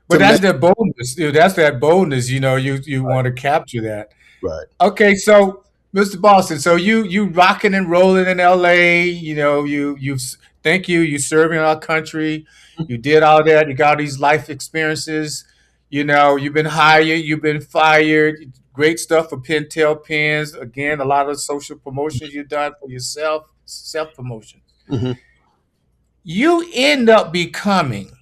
But to that's make that boldness. That's that boldness. You want to capture that. right. Okay, so Mr. Boston, so you rocking and rolling in LA. You thank you. You serving our country. You did all that. You got these life experiences. You've been hired. You've been fired. Great stuff for Pentel pens. Again, a lot of social promotions you've done for yourself. Self promotion. Hmm. You end up becoming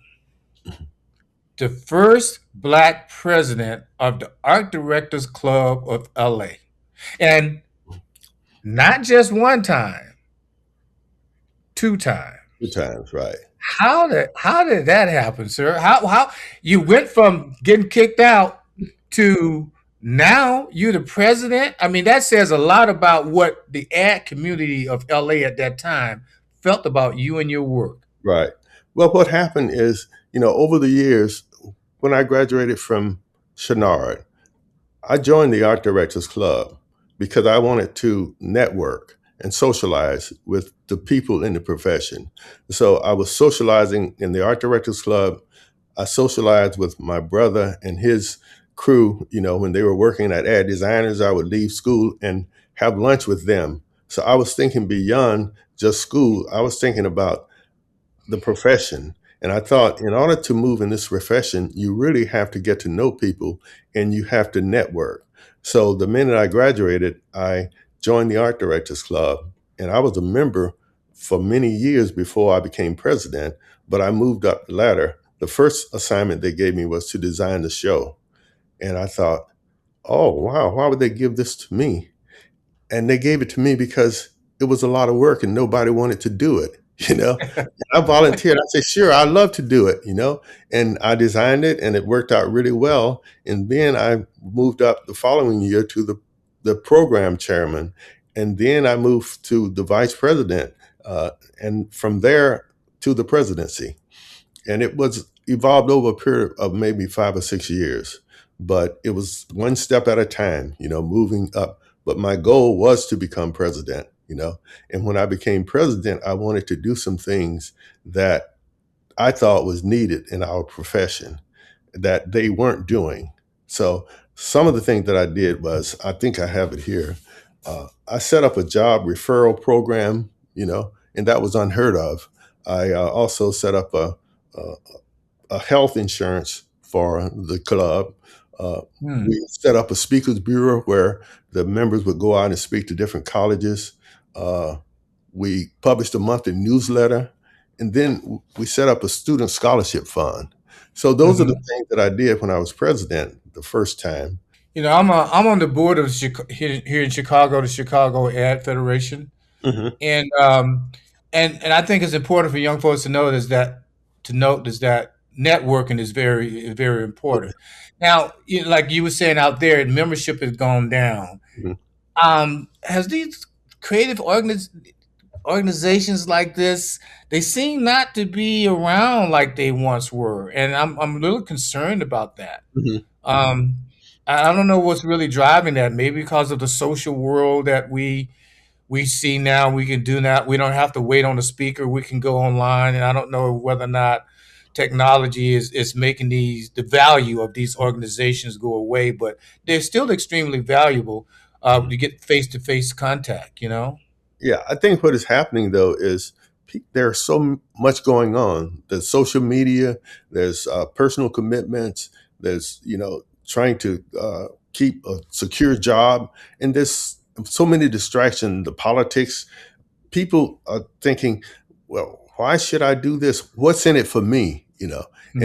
the first black president of the Art Directors Club of LA. And not just one time, two times. Two times, right. How did that happen, sir? How you went from getting kicked out to now you're the president? I mean, that says a lot about what the ad community of LA at that time felt about you and your work. Right. Well, what happened is, over the years, when I graduated from Chenard, I joined the Art Directors Club because I wanted to network and socialize with the people in the profession. So I was socializing in the Art Directors Club. I socialized with my brother and his crew. When they were working at ad designers, I would leave school and have lunch with them. So I was thinking beyond just school. I was thinking about the profession. And I thought, in order to move in this profession, you really have to get to know people and you have to network. So the minute I graduated, I joined the Art Directors Club, and I was a member for many years before I became president. But I moved up the ladder. The first assignment they gave me was to design the show. And I thought, oh, wow, why would they give this to me? And they gave it to me because it was a lot of work and nobody wanted to do it. I volunteered. I said, sure, I'd love to do it. And I designed it and it worked out really well. And then I moved up the following year to the program chairman. And then I moved to the vice president. And from there to the presidency. And it was evolved over a period of maybe 5 or 6 years, but it was one step at a time, moving up. But my goal was to become president. And when I became president, I wanted to do some things that I thought was needed in our profession that they weren't doing. So some of the things that I did was, I think I have it here. I set up a job referral program, and that was unheard of. I also set up a, a health insurance for the club. Uh, Hmm. we set up a speakers bureau where the members would go out and speak to different colleges. Uh, we published a monthly newsletter, and then we set up a student scholarship fund. So those are the Mhm. things that I did when I was president the first time. I'm on the board of here in Chicago, the Chicago Ad Federation, Hmm. and and I think it's important for young folks to note is that networking is very important. Now, like you were saying out there, membership has gone down. Hmm. Has these creative organizations like this, they seem not to be around like they once were, and I'm a little concerned about that. Hmm. Um, I don't know what's really driving that. Maybe because of the social world that we see now, we can do that. We don't have to wait on the speaker. We can go online, and I don't know whether or not technology is making the value of these organizations go away, but they're still extremely valuable Mhm. to get face to face contact. You know. Yeah, I think what is happening though is there's so much going on. There's social media, there's personal commitments, there's trying to keep a secure job, and there's so many distractions. The politics, people are thinking, well, why should I do this? What's in it for me? And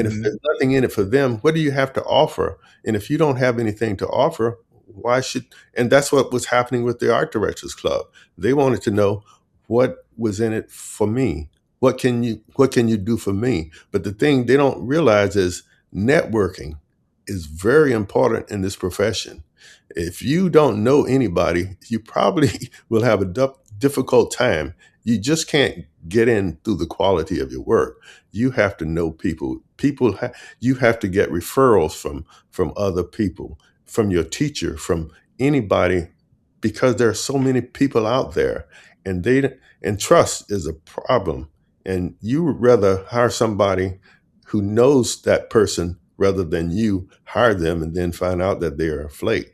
if Hmm. there's nothing in it for them, what do you have to offer? And if you don't have anything to offer, why should? And that's what was happening with the art directors club. They wanted to know what was in it for me. What can you do for me? But the thing they don't realize is networking is very important in this profession. If you don't know anybody, you probably will have a difficult time. You just can't get in through the quality of your work. You have to know people. You have to get referrals from other people, from your teacher, from anybody, because there are so many people out there, and trust is a problem. And you would rather hire somebody who knows that person rather than you hire them and then find out that they're a flake.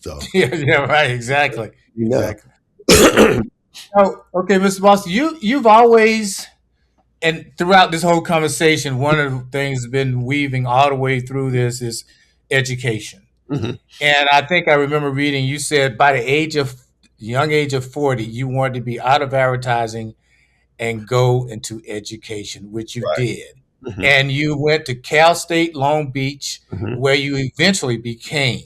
So Yeah, yeah, right. Exactly. you know. Exactly. Oh, okay, Mr. Boston, you've always and throughout this whole conversation, one of the things that's been weaving all the way through this is education. Mhm. And I think I remember reading you said by the young age of 40, you wanted to be out of advertising and go into education, which you Right. did. Mhm. And you went to Cal State Long Beach, Mhm. where you eventually became,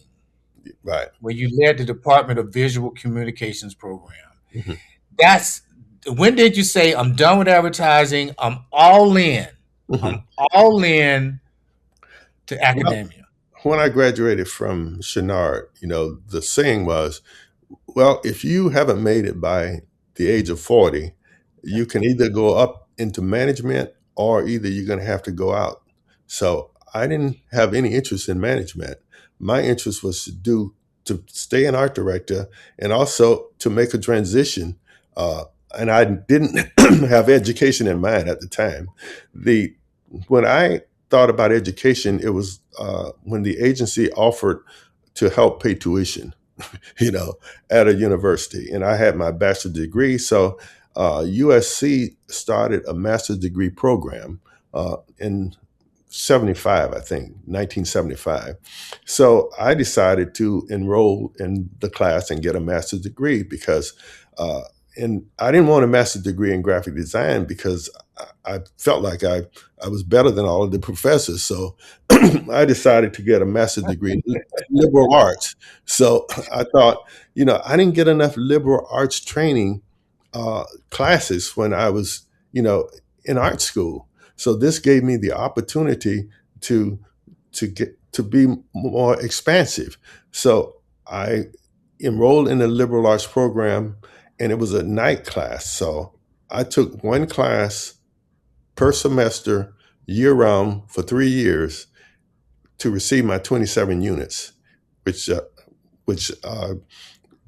Right. where you led the Department of Visual Communications program. Mhm. That's when did you say, I'm done with advertising, I'm all in. I'm Mhm. all in to Well, academia. when I graduated from Chenard, the saying was, well, if you haven't made it by the age of 40, you can either go up into management or either you're going to have to go out. So I didn't have any interest in management. My interest was to stay an art director and also to make a transition. Uh, and I didn't have education in mind at the time. The When I thought about education, it was when the agency offered to help pay tuition, you know, at a university. And I had my bachelor's degree. So USC started a master's degree program in 75, I think, 1975. So I decided to enroll in the class and get a master's degree because, uh, and I didn't want a master's degree in graphic design because I felt like I was better than all of the professors. So I decided to get a master's degree in liberal arts. So I thought, I didn't get enough liberal arts training classes when I was, in art school. So this gave me the opportunity to get to be more expansive. So I enrolled in the liberal arts program, and it was a night class. So I took one class per semester, year round, for 3 years to receive my 27 units, which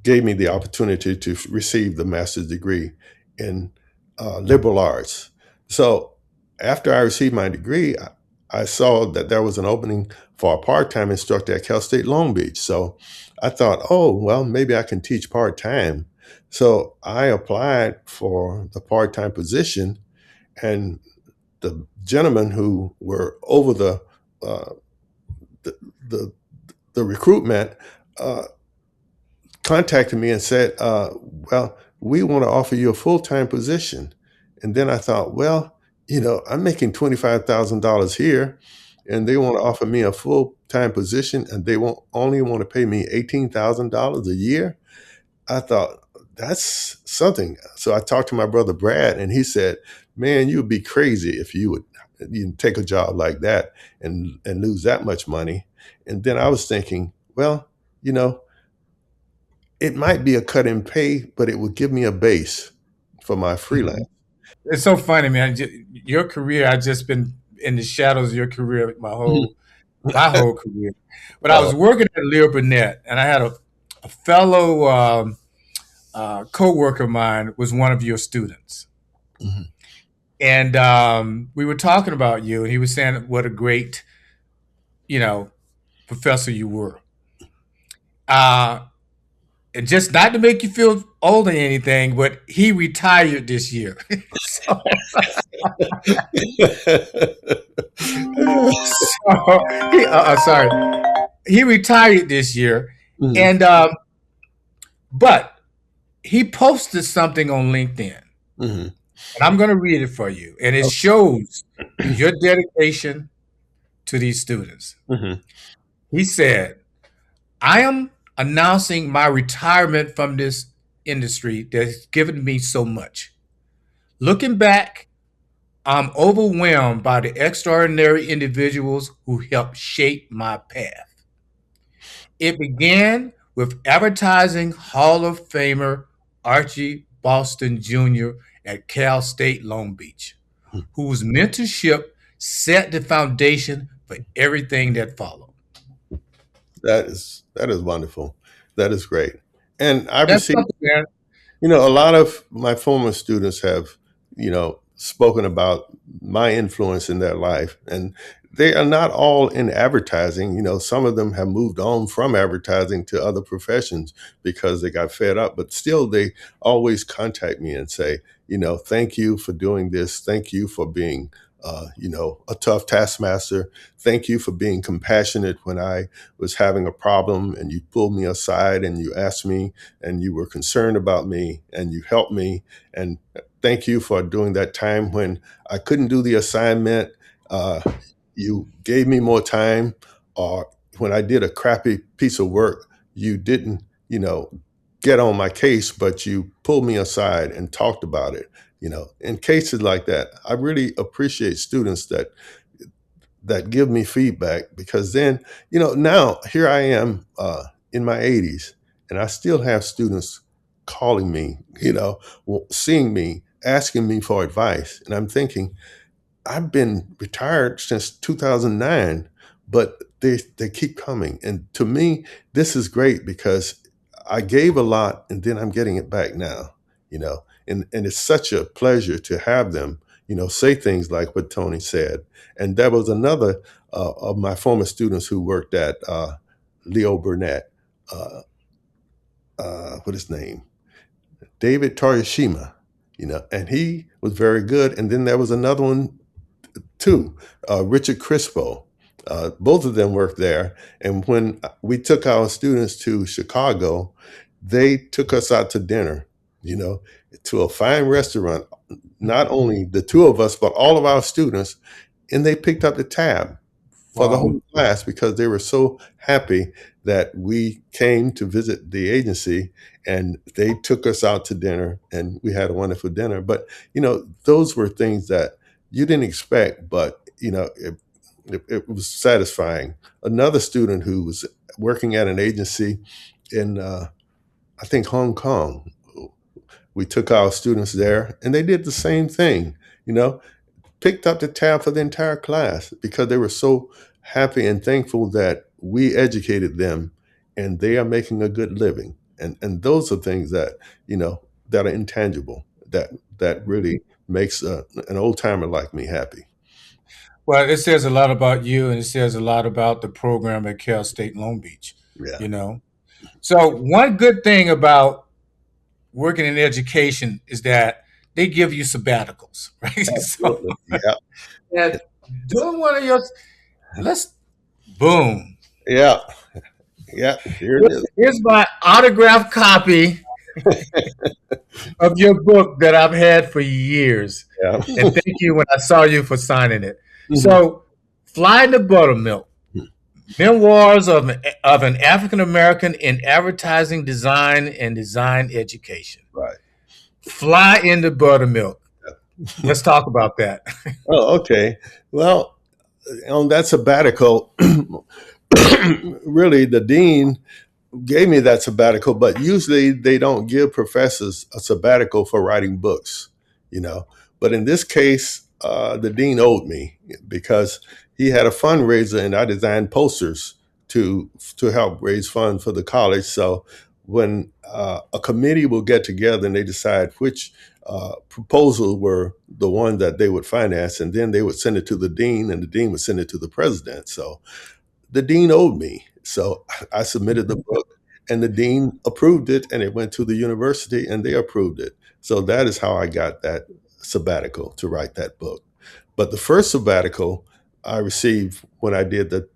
gave me the opportunity to receive the master's degree in liberal arts. So after I received my degree, I saw that there was an opening for a part-time instructor at Cal State Long Beach. So I thought, oh, well, maybe I can teach part-time. So I applied for the part-time position, and the gentlemen who were over uh, the, the, the recruitment uh, contacted me and said, well, we want to offer you a full-time position. And then I thought, well, I'm making $25,000 here, and they want to offer me a full-time position, and they won't only want to pay me $18,000 a year. I thought, that's something. So I talked to my brother Brad, and he said, man, you would be crazy if you take a job like that and lose that much money. And then I was thinking, well, you know, it might be a cut in pay, but it would give me a base for my freelance. Mhm. It's so funny, man. Your career, I just been in the shadows of your career my Mhm. whole my whole career. But I Oh, was working at Leo Burnett, and I had a fellow co-worker of mine was one of your students. mhm. And we were talking about you, and he was saying what a great, you know, professor you were. Uh, and just not to make you feel old or anything, but he retired this year. so, sorry, he retired this year, Mhm, and but he posted something on LinkedIn, mhm. and I'm going to read it for you, and it shows your dedication to these students. Mhm. He said, I am announcing my retirement from this industry that's given me so much. Looking back, I'm overwhelmed by the extraordinary individuals who helped shape my path. It began with advertising Hall of Famer Archie Boston Jr. at Cal State Long Beach, whose mentorship set the foundation for everything that followed. That is wonderful. That is great. And I That's received, something, man. a lot of my former students have, spoken about my influence in their life. And they are not all in advertising. Some of them have moved on from advertising to other professions because they got fed up, but still they always contact me and say, thank you for doing this. Thank you for being, a tough taskmaster. Thank you for being compassionate when I was having a problem and you pulled me aside and you asked me and you were concerned about me and you helped me. And thank you for doing that time when I couldn't do the assignment. Uh, you gave me more time, or when I did a crappy piece of work, you didn't, get on my case, but you pulled me aside and talked about it. In cases like that, I really appreciate students that give me feedback, because then, now here I am in my 80s and I still have students calling me, seeing me, asking me for advice. And I'm thinking, I've been retired since 2009, but they keep coming. And to me, this is great because I gave a lot and then I'm getting it back now, and it's such a pleasure to have them, say things like what Tony said. And there was another of my former students who worked at Leo Burnett, uh, what his name? David Toriyashima, and he was very good. And then there was another one too, Richard Crispo. Both of them worked there. And when we took our students to Chicago, they took us out to dinner, you know, to a fine restaurant. Not only the two of us, but all of our students. And they picked up the tab for the Wow. whole class because they were so happy that we came to visit the agency, and they took us out to dinner and we had a wonderful dinner. But, those were things that you didn't expect, but, it was satisfying. Another student who was working at an agency in, I think, Hong Kong, we took our students there and they did the same thing, you know, picked up the tab for the entire class because they were so happy and thankful that we educated them and they are making a good living. And those are things that, that are intangible, that really makes an old timer like me happy. Well, it says a lot about you, and it says a lot about the program at Cal State Long Beach. Yeah, You know, so one good thing about working in education is that they give you sabbaticals, right? So, absolutely. Yeah, and doing one of your, let's boom. yeah, yeah. Here it is. Here's my autographed copy of your book that I've had for years. Yeah. And thank you when I saw you for signing it. Mhm. So, Fly the Buttermilk, Memoirs of an African American in Advertising Design and Design Education. Right. Fly in the Buttermilk. Let's talk about that. Oh, okay. Well, on that sabbatical, really, the dean gave me that sabbatical, but usually they don't give professors a sabbatical for writing books, you know. But in this case, the dean owed me because, he had a fundraiser, and I designed posters to help raise funds for the college. So when a committee will get together and they decide which proposals were the one that they would finance, and then they would send it to the dean, and the dean would send it to the president. So the dean owed me. So I submitted the book, and the dean approved it, and it went to the university, and they approved it. So that is how I got that sabbatical to write that book. But the first sabbatical I received when I did the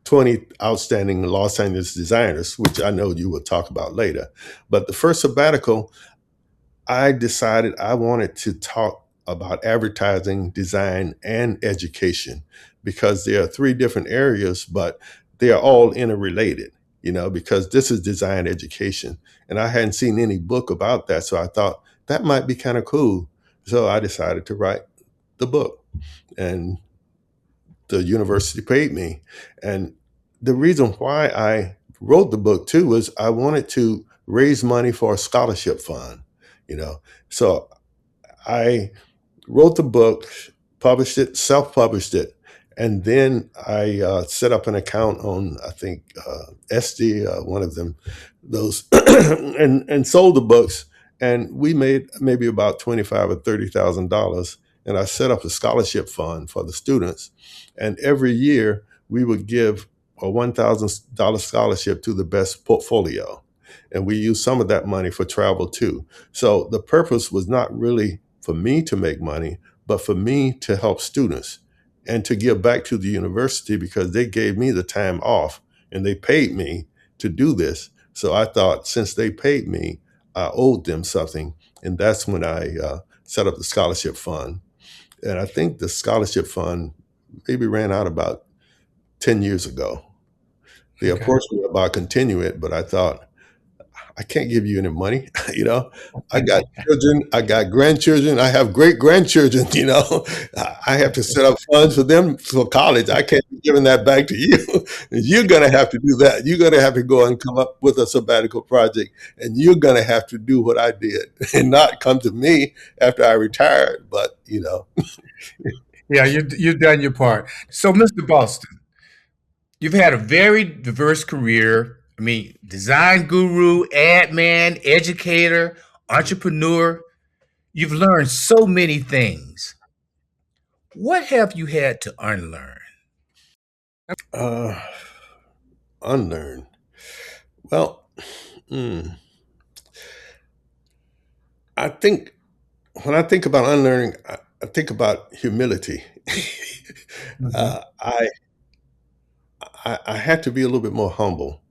20 outstanding Los Angeles designers, which I know you will talk about later. But the first sabbatical, I decided I wanted to talk about advertising, design, and education because there are three different areas, but they are all interrelated, because this is design education. And I hadn't seen any book about that. So I thought that might be kind of cool. So I decided to write the book. And the university paid me. And the reason why I wrote the book too was I wanted to raise money for a scholarship fund, you know. So I wrote the book, published it, self-published it, and then I set up an account on I think SD, one of them, those, and sold the books, and we made maybe about $25,000 or $30,000, and I set up a scholarship fund for the students, and every year we would give a $1,000 scholarship to the best portfolio, and we used some of that money for travel too. So the purpose was not really for me to make money, but for me to help students and to give back to the university because they gave me the time off and they paid me to do this. So I thought since they paid me, I owed them something. And that's when I set up the scholarship fund. And I think the scholarship fund maybe ran out about 10 years ago. They Okay. approached me about continuing it, but I thought, I can't give you any money. you know, I got children, I got grandchildren, I have great grandchildren. I have to set up funds for them for college. I can't be giving that back to you. You're going to have to do that. You're going to have to go and come up with a sabbatical project, and you're going to have to do what I did and not come to me after I retired. But. Yeah, you've done your part. So, Mr. Boston, you've had a very diverse career. I mean, design guru, ad man, educator, entrepreneur. You've learned so many things. What have you had to unlearn? Uh, unlearn. Well, mm, I think when I think about unlearning, I think about humility. Hmm. uh, I, I had to be a little bit more humble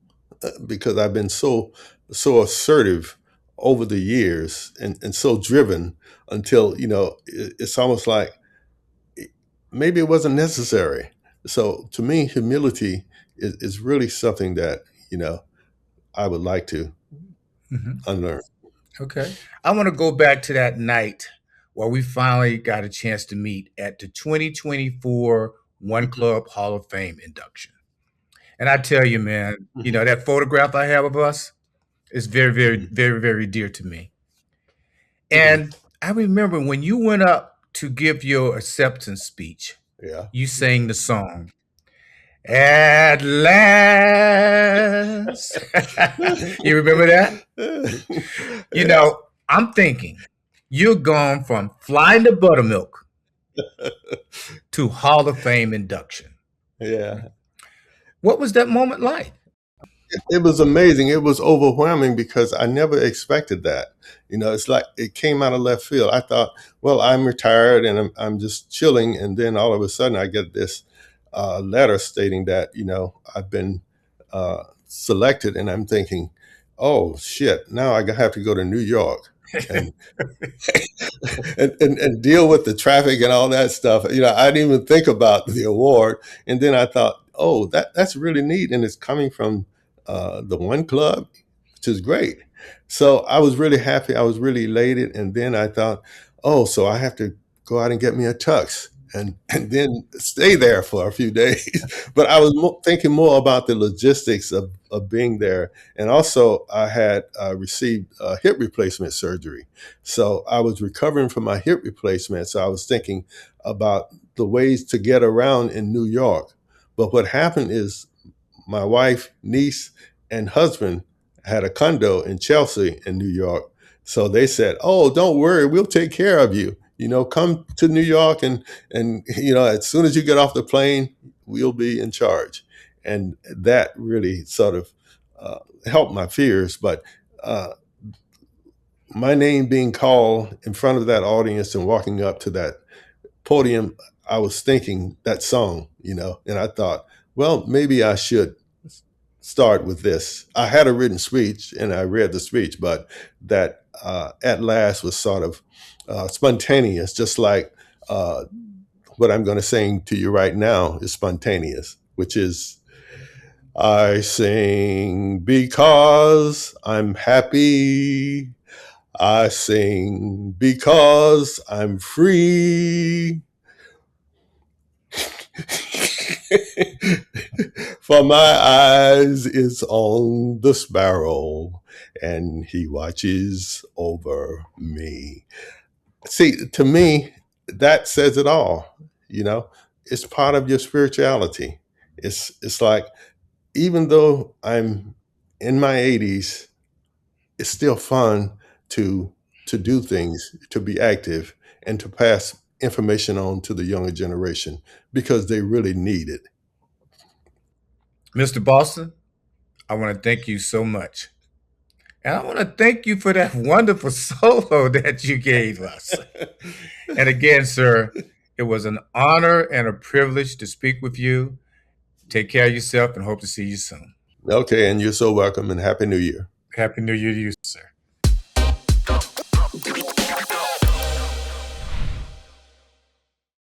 because I've been so assertive over the years and so driven until it's almost like maybe it wasn't necessary. So to me, humility is really something that I would like to Hmm. unlearn. Okay. I want to go back to that night where we finally got a chance to meet at the 2024 One Club Hall of Fame induction. And I tell you, man, Mhm. that photograph I have of us is very, very, Mhm. very, very dear to me. Mhm. And I remember when you went up to give your acceptance speech, Yeah. you sang the song, At Last. You remember that? Yeah. I'm thinking you're gone from flying the buttermilk to Hall of Fame induction. Yeah. What was that moment like? It was amazing. It was overwhelming because I never expected that. It's like it came out of left field. I thought, well, I'm retired and I'm just chilling. And then all of a sudden I get this letter stating that, I've been selected. And I'm thinking, oh, shit, now I have to go to New York. And and deal with the traffic and all that stuff. I didn't even think about the award, and then I thought, oh, that's really neat, and it's coming from the one club, which is great. So I was really happy. I was really elated, and then I thought, oh, so I have to go out and get me a tux. And then stay there for a few days. But I was thinking more about the logistics of being there. And also, I had received hip replacement surgery. So I was recovering from my hip replacement. So I was thinking about the ways to get around in New York. But what happened is my wife, niece, and husband had a condo in Chelsea in New York. So they said, "Oh, don't worry, we'll take care of you. Come to New York, and as soon as you get off the plane, we'll be in charge." And that really sort of helped my fears. But uh, my name being called in front of that audience and walking up to that podium, I was thinking that song, and I thought, well, maybe I should start with this. I had a written speech and I read the speech, but that at last was sort of spontaneous, just like what I'm going to sing to you right now is spontaneous, which is I sing because I'm happy. I sing because I'm free. For my eyes is on the sparrow, and he watches over me. See, to me, that says it all. You know, it's part of your spirituality. It's like even though I'm in my 80s, it's still fun to to do things, to be active, and to pass information on to the younger generation because they really need it. Mr. Boston, I want to thank you so much. And I want to thank you for that wonderful solo that you gave us. And again, sir, it was an honor and a privilege to speak with you. Take care of yourself and hope to see you soon. Okay, and you're so welcome and Happy New Year. Happy New Year to you, sir.